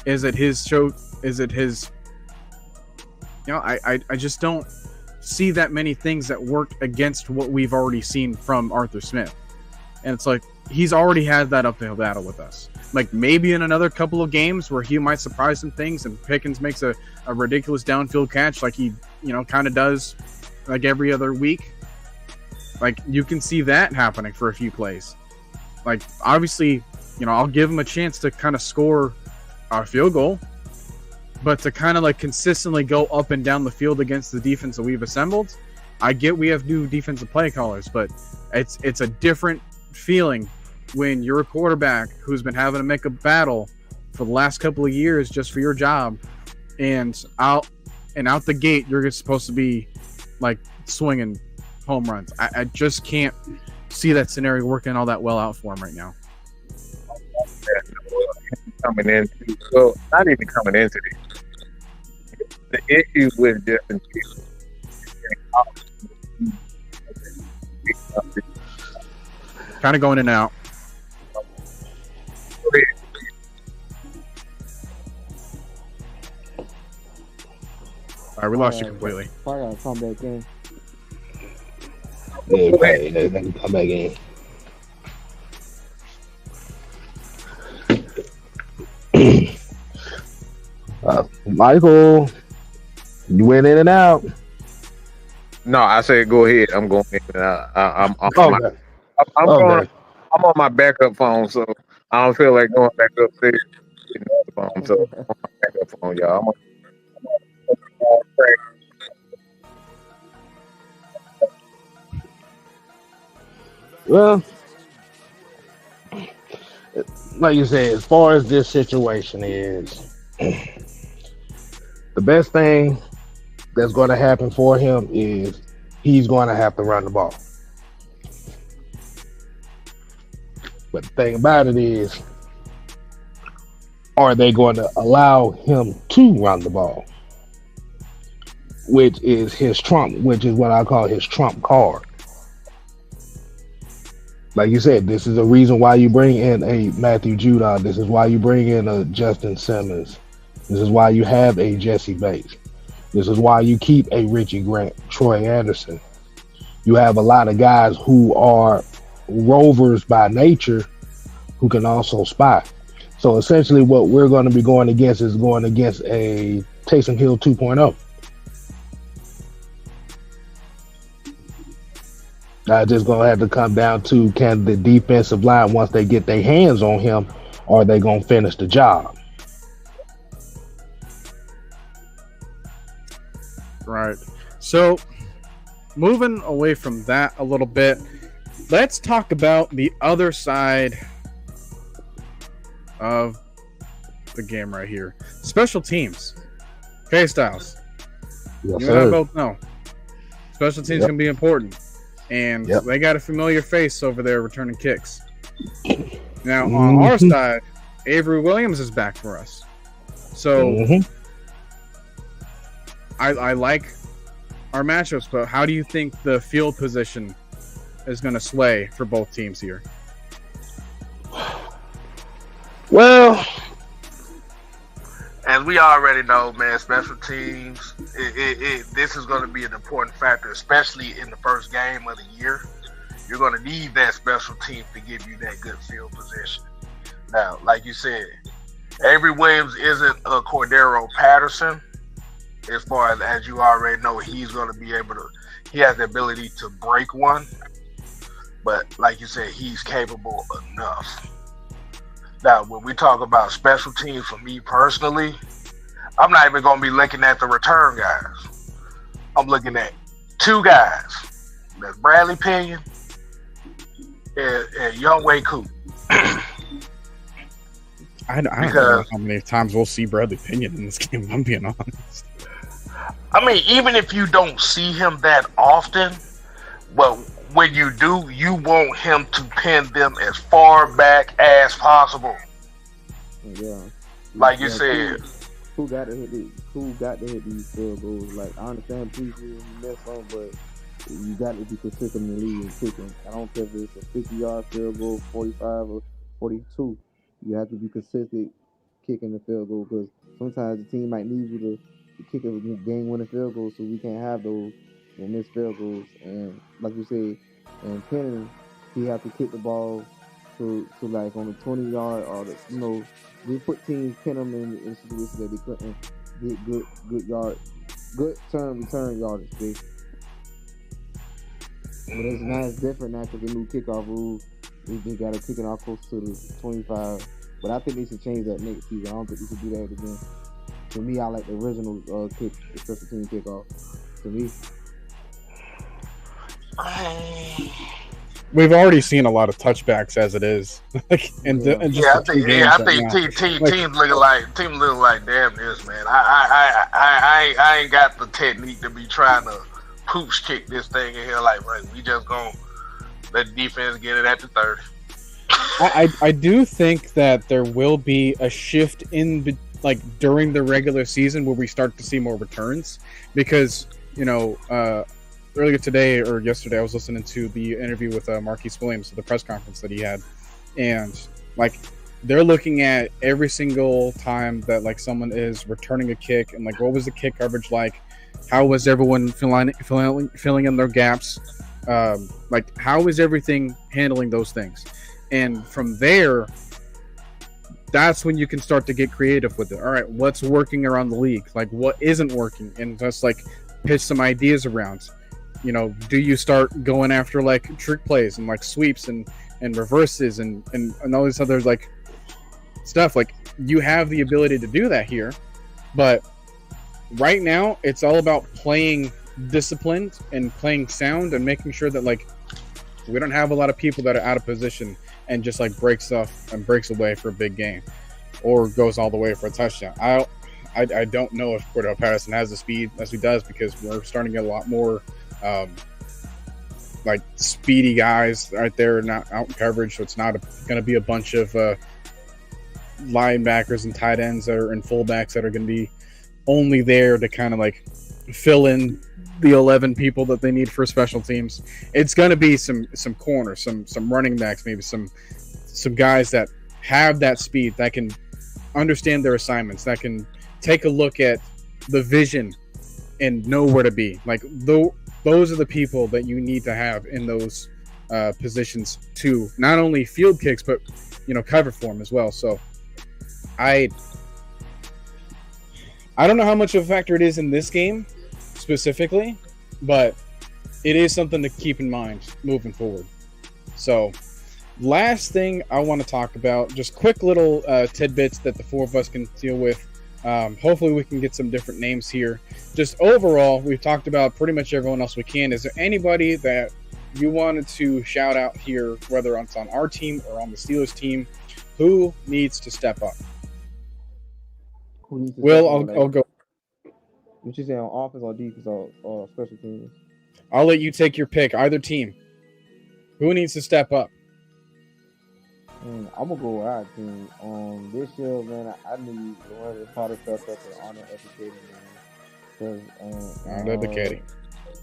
Is it his show? Is it his? I just don't see that many things that work against what we've already seen from Arthur Smith. And it's like, he's already had that uphill battle with us. Like, maybe in another couple of games where he might surprise some things and Pickens makes a ridiculous downfield catch like he, kind of does like every other week. Like, you can see that happening for a few plays. Like, obviously, I'll give him a chance to kind of score a field goal, but to kind of like consistently go up and down the field against the defense that we've assembled, I get we have new defensive play callers, but it's a different feeling when you're a quarterback who's been having to make a battle for the last couple of years just for your job, and out the gate you're supposed to be like swinging home runs. I just can't see that scenario working all that well out for him right now. Coming into, well, not even coming into this. The issue with Justin Fields, kind of going in and out. All right, we lost you completely. I gotta come back in. Yeah, right. They can come back in. Michael, you went in and out. No, I said go ahead. I'm going in and out. I'm Okay. I'm on my backup phone, so I don't feel like going back upstairs to the other phone. So I'm on my backup phone, y'all. I'm on Well, like you said, as far as this situation is, the best thing that's going to happen for him is he's going to have to run the ball. But the thing about it is, are they going to allow him to run the ball? Which is what I call his trump card. Like you said, this is the reason why you bring in a Matthew Judon. This is why you bring in a Justin Simmons. This is why you have a Jesse Bates. This is why you keep a Richie Grant, Troy Anderson. You have a lot of guys who are rovers by nature who can also spy. So essentially what we're going to be going against is going against a Taysom Hill 2.0. Just going to have to come down to, can the defensive line, once they get their hands on him, are they going to finish the job? Right. So, moving away from that a little bit, let's talk about the other side of the game right here. Special teams. Okay, Styles. Yes, you and I both know. Special teams can be important. And Yep. they got a familiar face over there returning kicks. Now, on our side, Avery Williams is back for us. So, I like our matchups, but how do you think the field position is going to sway for both teams here? Well, as we already know, man, special teams, this is going to be an important factor, especially in the first game of the year. You're going to need that special team to give you that good field position. Now, like you said, Avery Williams isn't a Cordero Patterson. As far as you already know, he's going to be able to, he has the ability to break one. But like you said, he's capable enough. Now, when we talk about special teams, for me personally, I'm not even going to be looking at the return guys. I'm looking at two guys. That's Bradley Pinion and Young Wei Koo. I don't know how many times we'll see Bradley Pinion in this game, if I'm being honest. I mean, even if you don't see him that often, well, when you do, you want him to pin them as far back as possible. Yeah. Like you said. Who got to hit these field goals? Like, I understand preseason mess on, but you got to be consistent in the league and kicking. I don't care if it's a 50-yard field goal, 45 or 42. You have to be consistent kicking the field goal, because sometimes the team might need you to kick a game-winning field goal, so we can't have those missed field goals. And like you said, and Penning, he have to kick the ball to like on the 20-yard or the, you know, we put teams pin them in situations that they couldn't get good return yardage. But it's not as different now because the new kickoff rules. They got to kick it off close to the 25. But I think they should change that next season. I don't think we should do that again. To me, I like the original kick, the special team kickoff. To me. We've already seen a lot of touchbacks as it is. And I think teams looking like damn this, man. I ain't got the technique to be trying to pooch kick this thing in here. Like, right, we just gonna let the defense get it at the 30. I do think that there will be a shift in during the regular season where we start to see more returns, because earlier today or yesterday I was listening to the interview with Marquise Williams, the press conference that he had, and they're looking at every single time that someone is returning a kick and what was the kick coverage like, how was everyone filling in their gaps, how is everything handling those things. And from there, that's when you can start to get creative with it. All right, what's working around the league? What isn't working? And just pitch some ideas around. Do you start going after trick plays and sweeps and reverses and all this other stuff? You have the ability to do that here, but right now it's all about playing disciplined and playing sound and making sure that we don't have a lot of people that are out of position and just breaks off and breaks away for a big game or goes all the way for a touchdown. I don't know if Cordell Patterson has the speed as he does, because we're starting to get a lot more speedy guys right there, not out in coverage. So it's not going to be a bunch of linebackers and tight ends that are and fullbacks that are going to be only there to kind of fill in the 11 people that they need for special teams. It's going to be some corners, some running backs, maybe some guys that have that speed, that can understand their assignments, that can take a look at the vision and know where to be. Those are the people that you need to have in those positions to not only field kicks, but cover for them as well. So I don't know how much of a factor it is in this game specifically, but it is something to keep in mind moving forward. So last thing I want to talk about, just quick little tidbits that the four of us can deal with. Hopefully we can get some different names here. Just overall, we've talked about pretty much everyone else we can. Is there anybody that you wanted to shout out here, whether it's on our team or on the Steelers team, who needs to step up? I'll go. What you say, on offense or defense or special teams? I'll let you take your pick. Either team. Who needs to step up? I'm gonna go with our team. This year, man, I need one of the Potter stuff up and honor educating, man. Educating.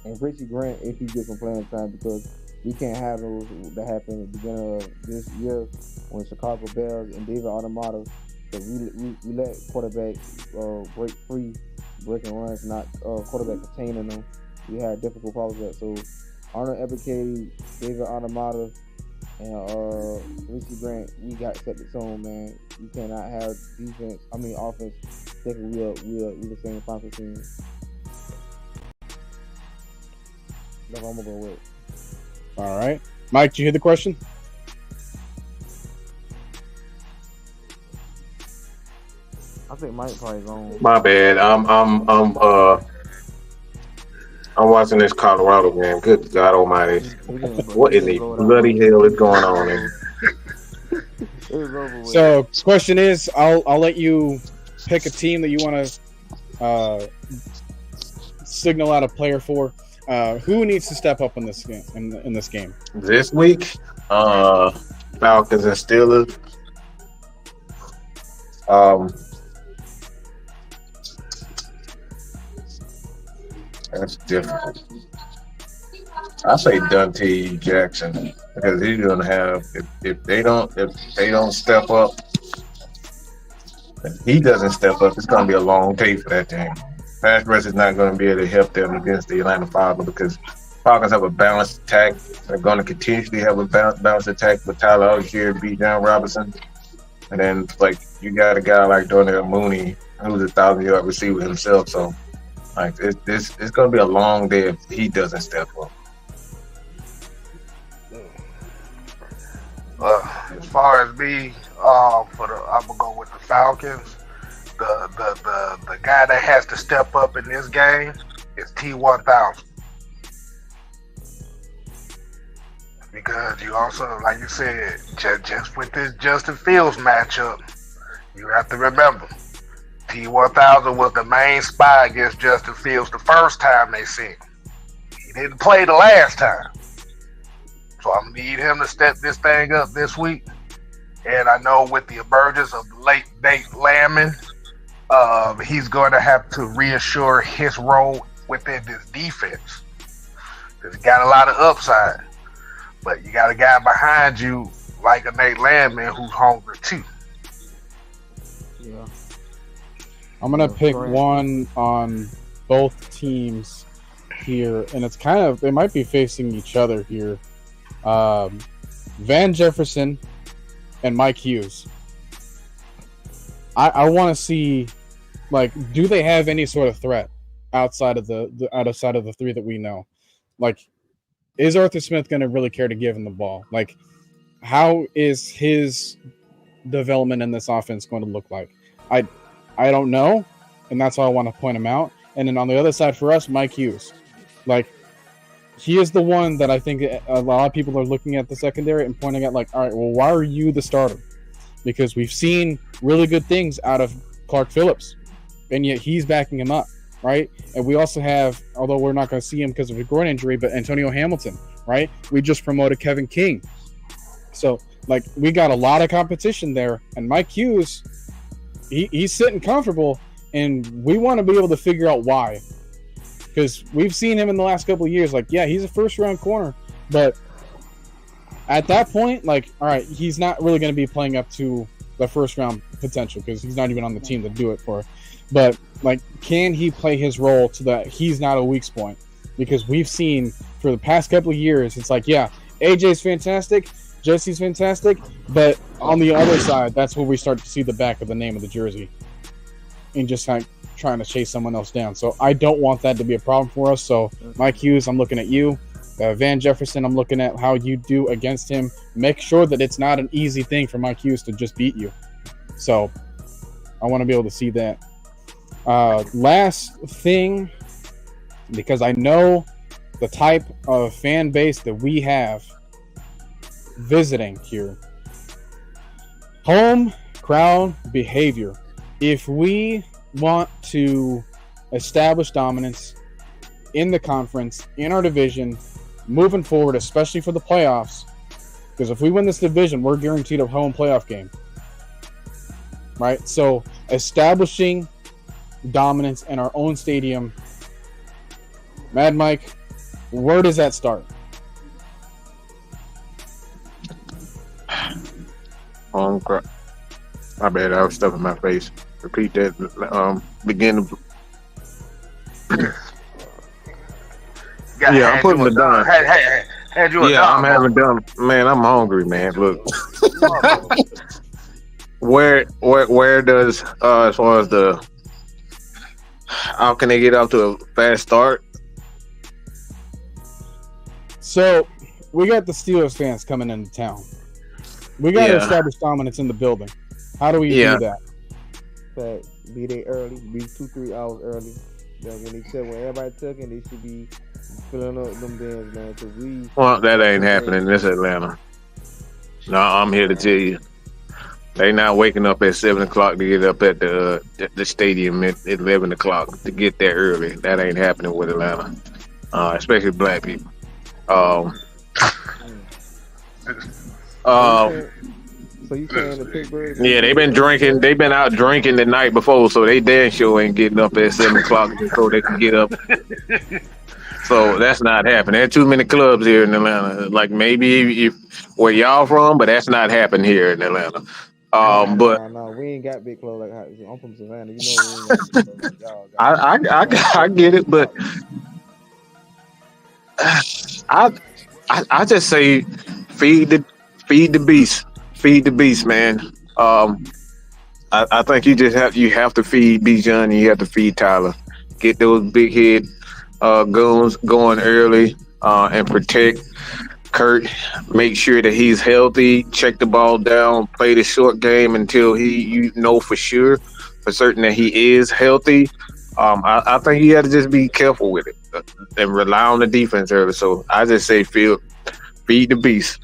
And Richie Grant, if he gets some playing time, because we can't have those that happened at the beginning of this year when Chicago Bears and David Automata, because we let quarterbacks break free, breaking runs, not quarterback containing them. We had difficult problems with that. So Arnold Ebiketie, David Automata, and Richie Grant, we got to set the tone, man. We cannot have offense thinking we're the same final team. That's what I'm gonna go with. All right, Mike, did you hear the question? I think Mike probably gone. My bad. I'm watching this Colorado game. Good God Almighty! What in the bloody hell is going on here? So, question is, I'll let you pick a team that you want to signal out a player for. Who needs to step up in this game? In this game this week, Falcons and Steelers. That's difficult. I say Dante Jackson, because he's gonna have, if they don't step up, if he doesn't step up, it's gonna be a long day for that team. Pass rush is not gonna be able to help them against the Atlanta Falcons, because Falcons have a balanced attack. They're gonna continuously have a balanced attack with Tyler Algier, Bijan Robinson, and then you got a guy like Darnell Mooney, who's a 1,000-yard receiver himself. So it's gonna be a long day if he doesn't step up. As far as me, I'm gonna go with the Falcons. The guy that has to step up in this game is T1000. because you also, like you said, just with this Justin Fields matchup, you have to remember T1000 was the main spy against Justin Fields the first time they seen him. He didn't play the last time. So I'm going to need him to step this thing up this week. And I know with the emergence of late Nate Landman, he's going to have to reassure his role within this defense. Because he got a lot of upside. But you got a guy behind you like a Nate Landman who's hungry too. Yeah. I'm gonna pick one on both teams here, and it's kind of they might be facing each other here. Van Jefferson and Mike Hughes. I want to see, like, do they have any sort of threat outside of the three that we know? Like, is Arthur Smith going to really care to give him the ball? Like, how is his development in this offense going to look like? I don't know, and that's why I want to point him out. And then on the other side for us, Mike Hughes. Like, he is the one that I think a lot of people are looking at the secondary and pointing at, like, all right, well, why are you the starter? Because we've seen really good things out of Clark Phillips, and yet he's backing him up, right? And we also have, although we're not going to see him because of a groin injury, but Antonio Hamilton, right? We just promoted Kevin King. So, like, we got a lot of competition there, and Mike Hughes, he's sitting comfortable, and we want to be able to figure out why. Because we've seen him in the last couple of years, like, yeah, he's a first-round corner, but at that point, like, all right, he's not really going to be playing up to the first-round potential because he's not even on the team to do it for. But, like, can he play his role to that he's not a weak point? Because we've seen for the past couple of years, it's like, yeah, AJ's fantastic, Jesse's fantastic, but on the other side, that's where we start to see the back of the name of the jersey and just kind of trying to chase someone else down. So I don't want that to be a problem for us. So Mike Hughes, I'm looking at you. Van Jefferson, I'm looking at how you do against him. Make sure that it's not an easy thing for Mike Hughes to just beat you. So I want to be able to see that. Last thing, because I know the type of fan base that we have visiting here. Home crowd behavior. If we want to establish dominance in the conference, in our division, moving forward, especially for the playoffs, because if we win this division, we're guaranteed a home playoff game, right? So establishing dominance in our own stadium, Mad Mike, where does that start? Home crowd. I bet I was stuffing my face. Repeat that. Begin. Yeah, I'm putting it down. Had you a yeah, I'm having done. Man, I'm hungry, man. Look, where does as far as the how can they get off to a fast start? So we got the Steelers fans coming into town. We got to establish dominance in the building. How do we do that? Fact, be there early, be 2-3 hours early. That when everybody tucking, they should be filling up them dams, man. Cause well, that ain't happening in this Atlanta. No, I'm here to tell you, they not waking up at 7 o'clock to get up at the stadium at 11 o'clock to get there early. That ain't happening with Atlanta, especially black people. So you saying the Pittsburgh? Yeah, they've been drinking. They've been out drinking the night before, so they damn sure ain't getting up at 7 o'clock before they can get up. So that's not happening. There are too many clubs here in Atlanta. Like maybe if where y'all from, but that's not happening here in Atlanta. But no, we ain't got big clubs like I'm from Savannah. You know, we ain't got big clubs like y'all. I get it, but I just say feed the beast. Feed the beast, man. I think you have to feed Bijan and you have to feed Tyler. Get those big head goons going early and protect Kurt. Make sure that he's healthy. Check the ball down. Play the short game until you know for certain that he is healthy. I think you have to just be careful with it and rely on the defense early. So I just say Feed the beast.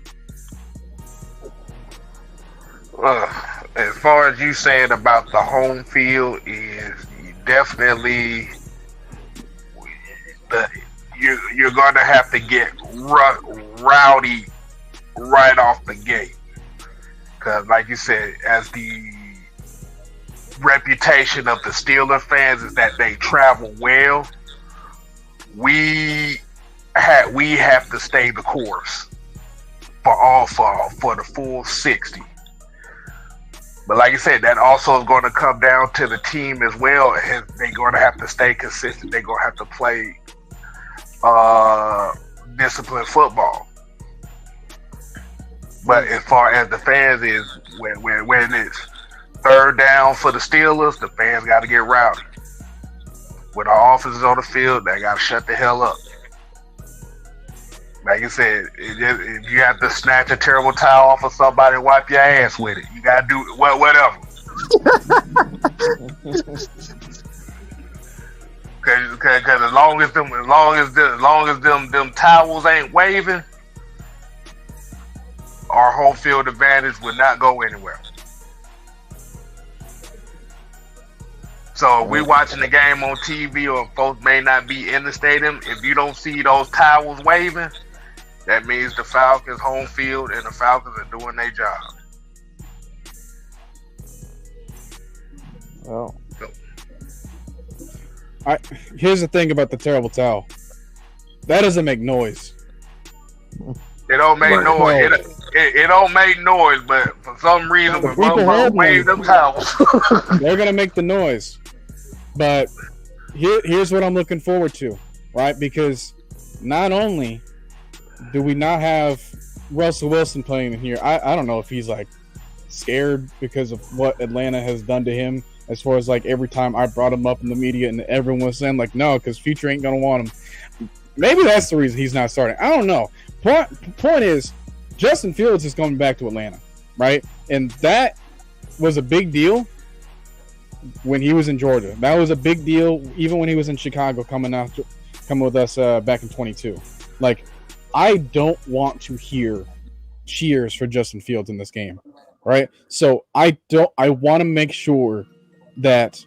As far as you saying about the home field is definitely you're going to have to get rowdy right off the gate, because like you said, as the reputation of the Steelers fans is that they travel well, we have to stay the course for the full 60. But like I said, that also is going to come down to the team as well. They're going to have to stay consistent. They're going to have to play disciplined football. But as far as the fans is, when it's third down for the Steelers, the fans got to get rowdy. When the offense is on the field, they got to shut the hell up. Like you said, if you have to snatch a terrible towel off of somebody and wipe your ass with it, you got to do whatever. Because as long as them towels ain't waving, our home field advantage would not go anywhere. So if we watching the game on TV, or folks may not be in the stadium, if you don't see those towels waving, that means the Falcons home field and the Falcons are doing their job. Well, Here's the thing about the terrible towel. That doesn't make noise. It don't make noise. It don't make noise, but for some reason, when folks wave them towels, they're gonna make the noise. But here's what I'm looking forward to, right? Because not only do we not have Russell Wilson playing in here, I don't know if he's like scared because of what Atlanta has done to him. As far as like every time I brought him up in the media and everyone was saying like, no, because Future ain't gonna want him. Maybe that's the reason he's not starting. I don't know. Point is, Justin Fields is coming back to Atlanta, right? And that was a big deal when he was in Georgia. That was a big deal even when he was in Chicago coming with us back in 22. Like, I don't want to hear cheers for Justin Fields in this game, right? So I want to make sure that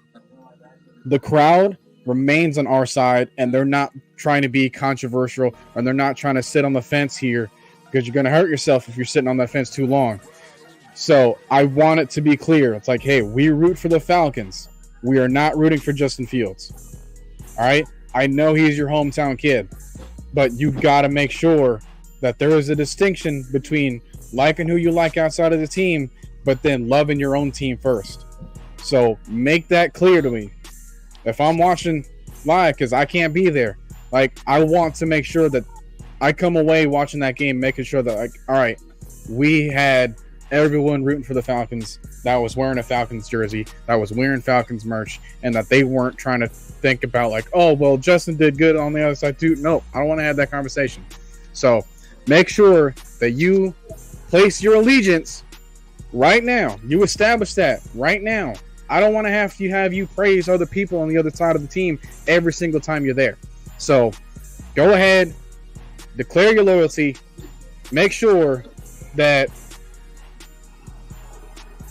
the crowd remains on our side and they're not trying to be controversial and they're not trying to sit on the fence here, because you're going to hurt yourself if you're sitting on that fence too long. So I want it to be clear. It's like, hey, we root for the Falcons. We are not rooting for Justin Fields. All right? I know he's your hometown kid, but you got to make sure that there is a distinction between liking who you like outside of the team, but then loving your own team first. So make that clear to me. If I'm watching live, because I can't be there, like, I want to make sure that I come away watching that game, making sure that, like, all right, we had everyone rooting for the Falcons that was wearing a Falcons jersey, that was wearing Falcons merch, and that they weren't trying to think about like, oh, well, Justin did good on the other side too. No, I don't want to have that conversation. So make sure that you place your allegiance right now. You establish that right now. I don't want to have you praise other people on the other side of the team every single time you're there. So go ahead, declare your loyalty, make sure that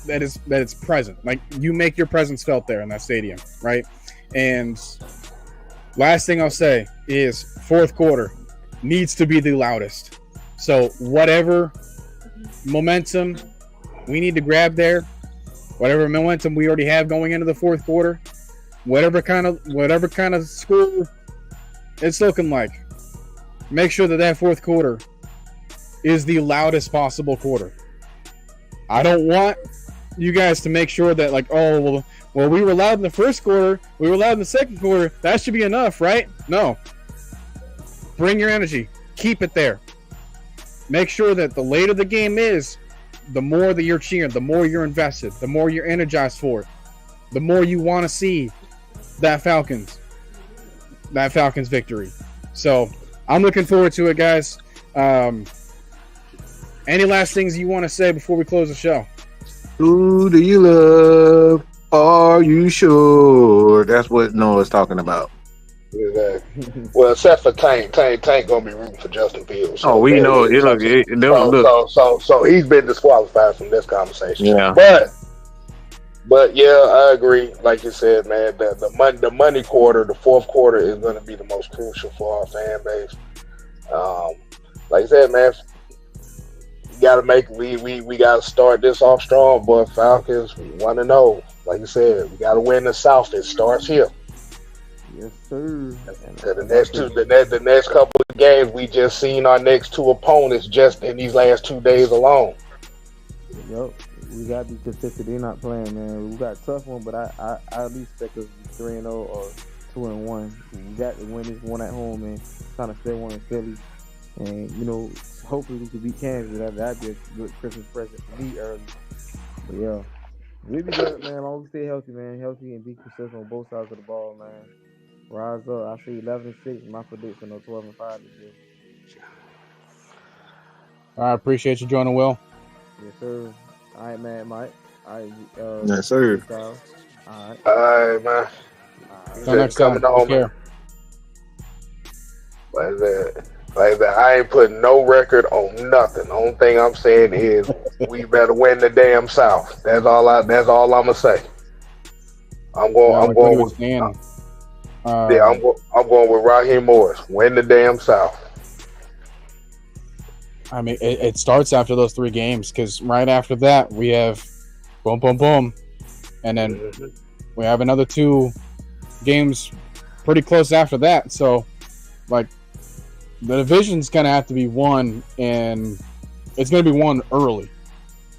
it's present. Like, you make your presence felt there in that stadium, right? And last thing I'll say is fourth quarter needs to be the loudest. So whatever momentum we need to grab there, whatever momentum we already have going into the fourth quarter, whatever kind of score it's looking like, make sure that fourth quarter is the loudest possible quarter. I don't want you guys to make sure that like, oh, well, we were loud in the first quarter, we were loud in the second quarter, that should be enough, right? No. Bring your energy. Keep it there. Make sure that the later the game is, the more that you're cheering, the more you're invested, the more you're energized for it, the more you want to see that Falcons victory. So I'm looking forward to it, guys. Any last things you want to say before we close the show? Who do you love? Are you sure? That's what Noah's talking about. Exactly. Well, except for Tank gonna be rooting for Justin Fields. Oh, we know it. Look. So he's been disqualified from this conversation. Yeah. But yeah, I agree. Like you said, man, the money quarter, the fourth quarter is going to be the most crucial for our fan base. Like I said, man, we got to start this off strong, boy. Falcons, we want to know. Like you said, we got to win the South. It starts here. Yes, sir. The next couple of games, we just seen our next two opponents just in these last 2 days alone. Yep. We got to be consistent. They're not playing, man. We got a tough one, but I at least expect us to be 3-0 or 2-1. We got to win this one at home, man. Trying to stay one in Philly. And, hopefully we can beat Kansas. That'd be a good Christmas present for me early. But, yeah. We'll be good, man. As long as we stay healthy, man. Healthy and be consistent on both sides of the ball, man. Rise up. I see 11-6. My prediction of 12-5 this year. I appreciate you joining, Will. Yes, sir. All right, man, Mike. All right, Yes, sir. All right, man. Until next time. Take care. Like that, I ain't putting no record on nothing. The only thing I'm saying is we better win the damn South. That's all I'm gonna say. I'm going with Raheem Morris. Win the damn South. I mean, it starts after those 3 games because right after that we have boom, boom, boom, and then we have another 2 games pretty close after that. So, like, the division's gonna have to be won, and it's gonna be won early.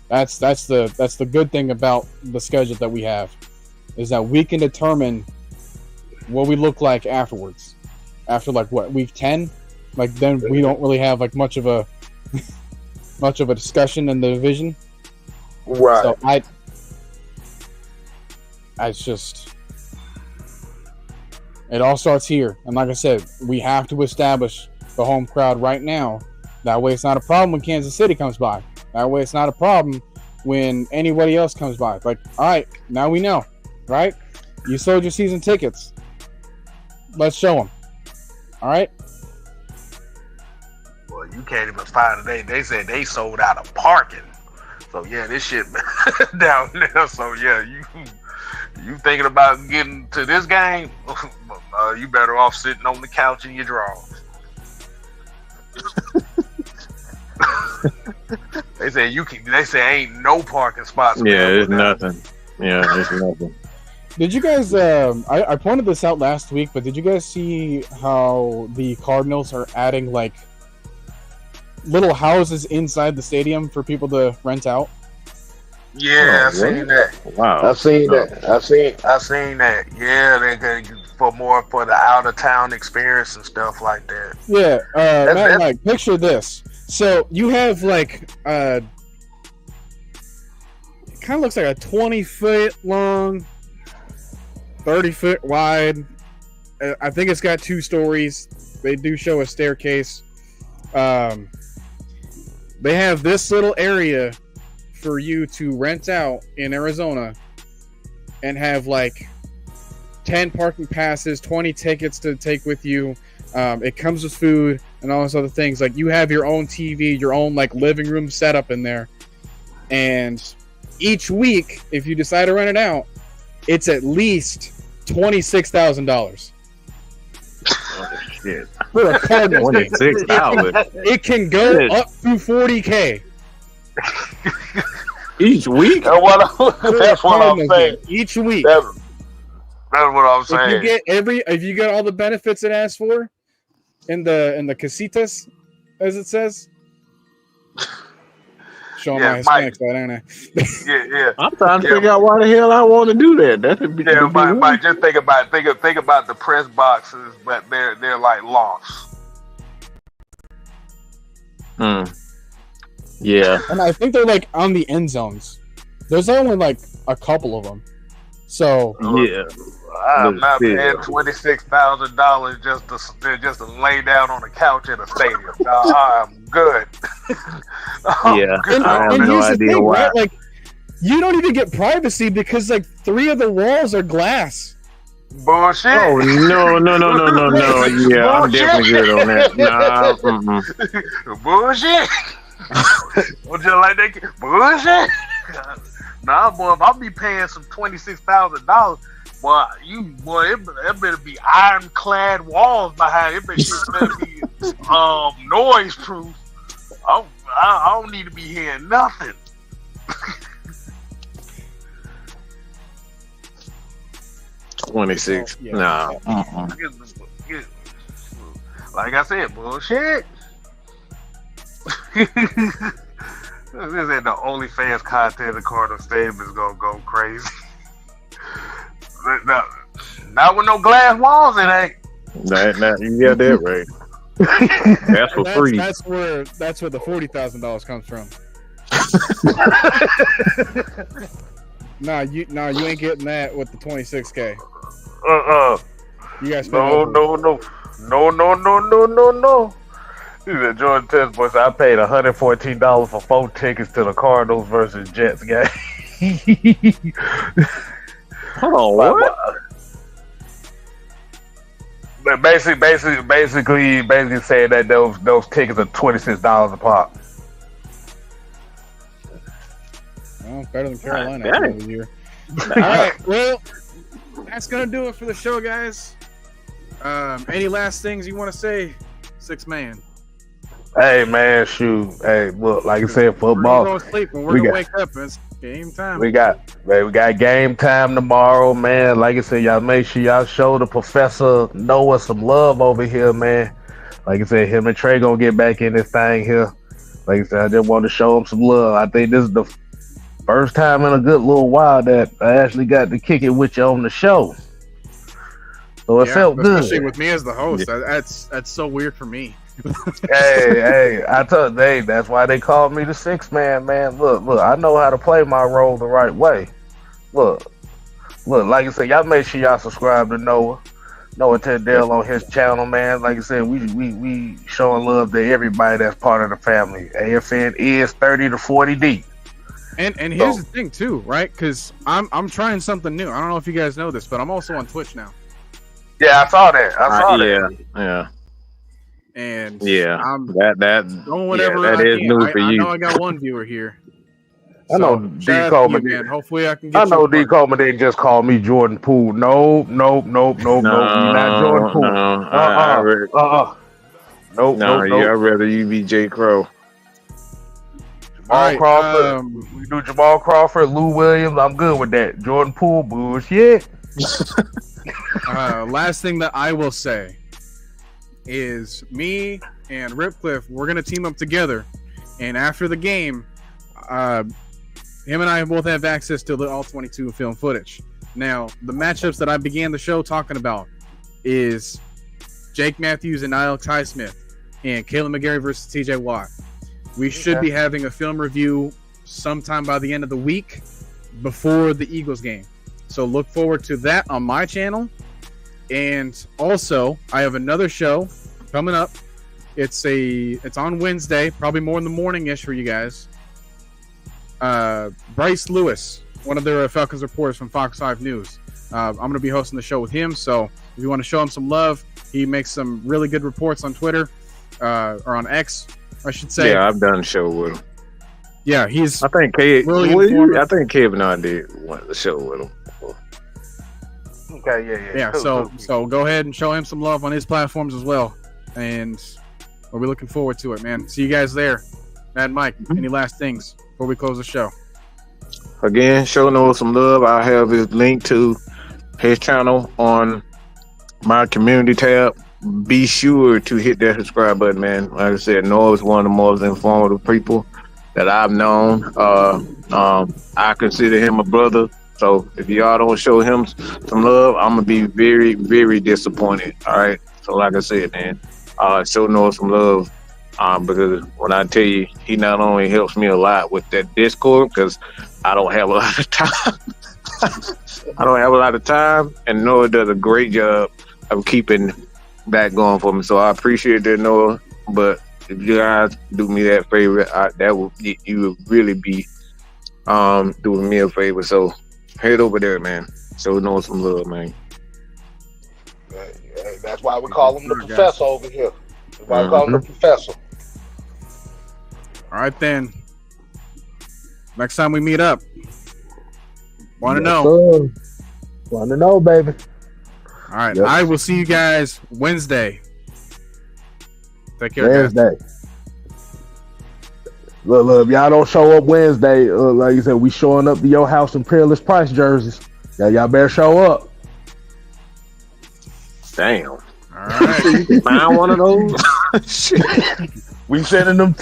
That's the good thing about the schedule that we have, is that we can determine what we look like afterwards. After week 10, then we don't really have much of a discussion in the division. Right. So it all starts here. And like I said, we have to establish the home crowd right now. That way it's not a problem when Kansas City comes by. That way it's not a problem when anybody else comes by. All right, now we know, right? You sold your season tickets. Let's show them. All right? Well, you can't even find it. They said they sold out of parking. So, yeah, this shit down there. So, yeah, you thinking about getting to this game, you better off sitting on the couch in your drawers. They say ain't no parking spots. Yeah, it's nothing. Did you guys? I pointed this out last week, but did you guys see how the Cardinals are adding little houses inside the stadium for people to rent out? Yeah, I've seen that. Wow, I've seen that. I've seen that. Yeah, they for the out of town experience and stuff like that. Yeah, Mike, picture this. So you have it kind of looks like a 20-foot long, 30-foot wide. I think it's got 2 stories. They do show a staircase. They have this little area for you to rent out in Arizona and have 10 parking passes, 20 tickets to take with you. It comes with food and all those other things. You have your own TV, your own living room setup in there. And each week, if you decide to rent it out, it's at least $26,000. Oh, shit. For a Cardinals game. It can go up to $40K. Each week? That's what I'm saying. Each week. That's what I'm saying. If you get all the benefits it asks for in the casitas, as it says. Showing my Hispanic side, ain't I? Yeah. I'm trying to figure out why the hell I want to do that. Mike, just think about the press boxes, but they're like lofts. Yeah. And I think they're on the end zones. There's only a couple of them. So yeah. I'm not paying $26,000 just to lay down on a couch in a stadium. I'm good. Yeah, I have no idea why. Right? You don't even get privacy because 3 of the walls are glass. Bullshit. Oh no. Yeah, I'm definitely good on that. Nah, Bullshit. Don't you like that? Bullshit. Nah, boy, if I'll be paying some $26,000, boy, it better be ironclad walls behind it. It better be noise proof. I don't need to be hearing nothing. 26. Yeah. Nah. Like I said, bullshit. This ain't the OnlyFans content the Cardinal Stadium is gonna go crazy. Not with no glass walls, it ain't. You got that right. That's for free. That's where the $40,000 comes from. Nah, you ain't getting that with the 26K. You guys No. He said, Jordan Test boy said, I paid $114 for 4 tickets to the Cardinals versus Jets game. Hold on, what? But basically saying that those tickets are $26 a pop. Well, better than Carolina Dang. after the year. All right, well, that's gonna do it for the show, guys. Any last things you want to say, 6 man? Hey man, shoot. Hey, look, like I said, football. We're gonna sleep when we're gonna wake up. It's game time. We got game time tomorrow, man. Like I said, y'all make sure y'all show the Professor Noah some love over here, man. Like I said, him and Trey gonna get back in this thing here. Like I said, I just want to show him some love. I think this is the first time in a good little while that I actually got to kick it with you on the show. So it felt good. Especially with me as the host. That's so weird for me. hey, I told that's why they called me the 6 man, man. Look, I know how to play my role the right way. Look, like I said, y'all make sure y'all subscribe to Noah Tedell on his channel, man. Like I said, we showing love to everybody that's part of the family. AFN is 30 to 40 deep. And here's the thing too, right? Because I'm trying something new. I don't know if you guys know this, but I'm also on Twitch now. Yeah, I saw that. Yeah. And I'm going whatever that is new for you. I know I got one viewer here. I know D. Coleman. Man. Hopefully, I can get. I know D. Coleman didn't just call me Jordan Poole. Nope. You're not Jordan Poole. I'd rather you be J. Crow. Jamal Crawford. We do Jamal Crawford, Lou Williams. I'm good with that. Jordan Poole, bullshit. Last thing that I will say is me and Ripcliffe, we're gonna team up together, and after the game, him and I both have access to the all 22 film footage. Now, the matchups that I began the show talking about is Jake Matthews and Alex Highsmith, and Caleb McGarry versus TJ Watt. We should be having a film review sometime by the end of the week before the Eagles game. So look forward to that on my channel. And also, I have another show coming up. It's on Wednesday, probably more in the morning-ish for you guys. Bryce Lewis, one of their Falcons reporters from Fox 5 News. I'm going to be hosting the show with him. So if you want to show him some love, he makes some really good reports on Twitter, or on X, I should say. Yeah, I've done a show with him. Yeah, he's. I think Kevin and I did the show with him. Okay, yeah. So go ahead and show him some love on his platforms as well, and we'll be looking forward to it, man. See you guys there. Mad Mike, any last things before we close the show? Again, show Noah some love. I'll have his link to his channel on my community tab. Be sure to hit that subscribe button, man. Like I said, Noah is one of the most informative people that I've known. I consider him a brother. So if y'all don't show him some love, I'm gonna be very, very disappointed. All right. So like I said, man, show Noah some love. Because when I tell you, he not only helps me a lot with that Discord, because I don't have a lot of time. And Noah does a great job of keeping that going for me. So I appreciate that, Noah. But if you guys do me that favor, you would really be doing me a favor. So head over there, man. Show Noah some love, man. Hey, that's why we call him the Guys. professor over here. That's why we call him the professor. All right, then. Next time we meet up, want to know. Want to know, baby. All right, Yep. I will see you guys Wednesday. Take care, guys. Wednesday. Look, if y'all don't show up Wednesday, like you said, we showing up to your house in Peerless Price jerseys. Y'all better show up. Damn. All right. Find one of those. We sending them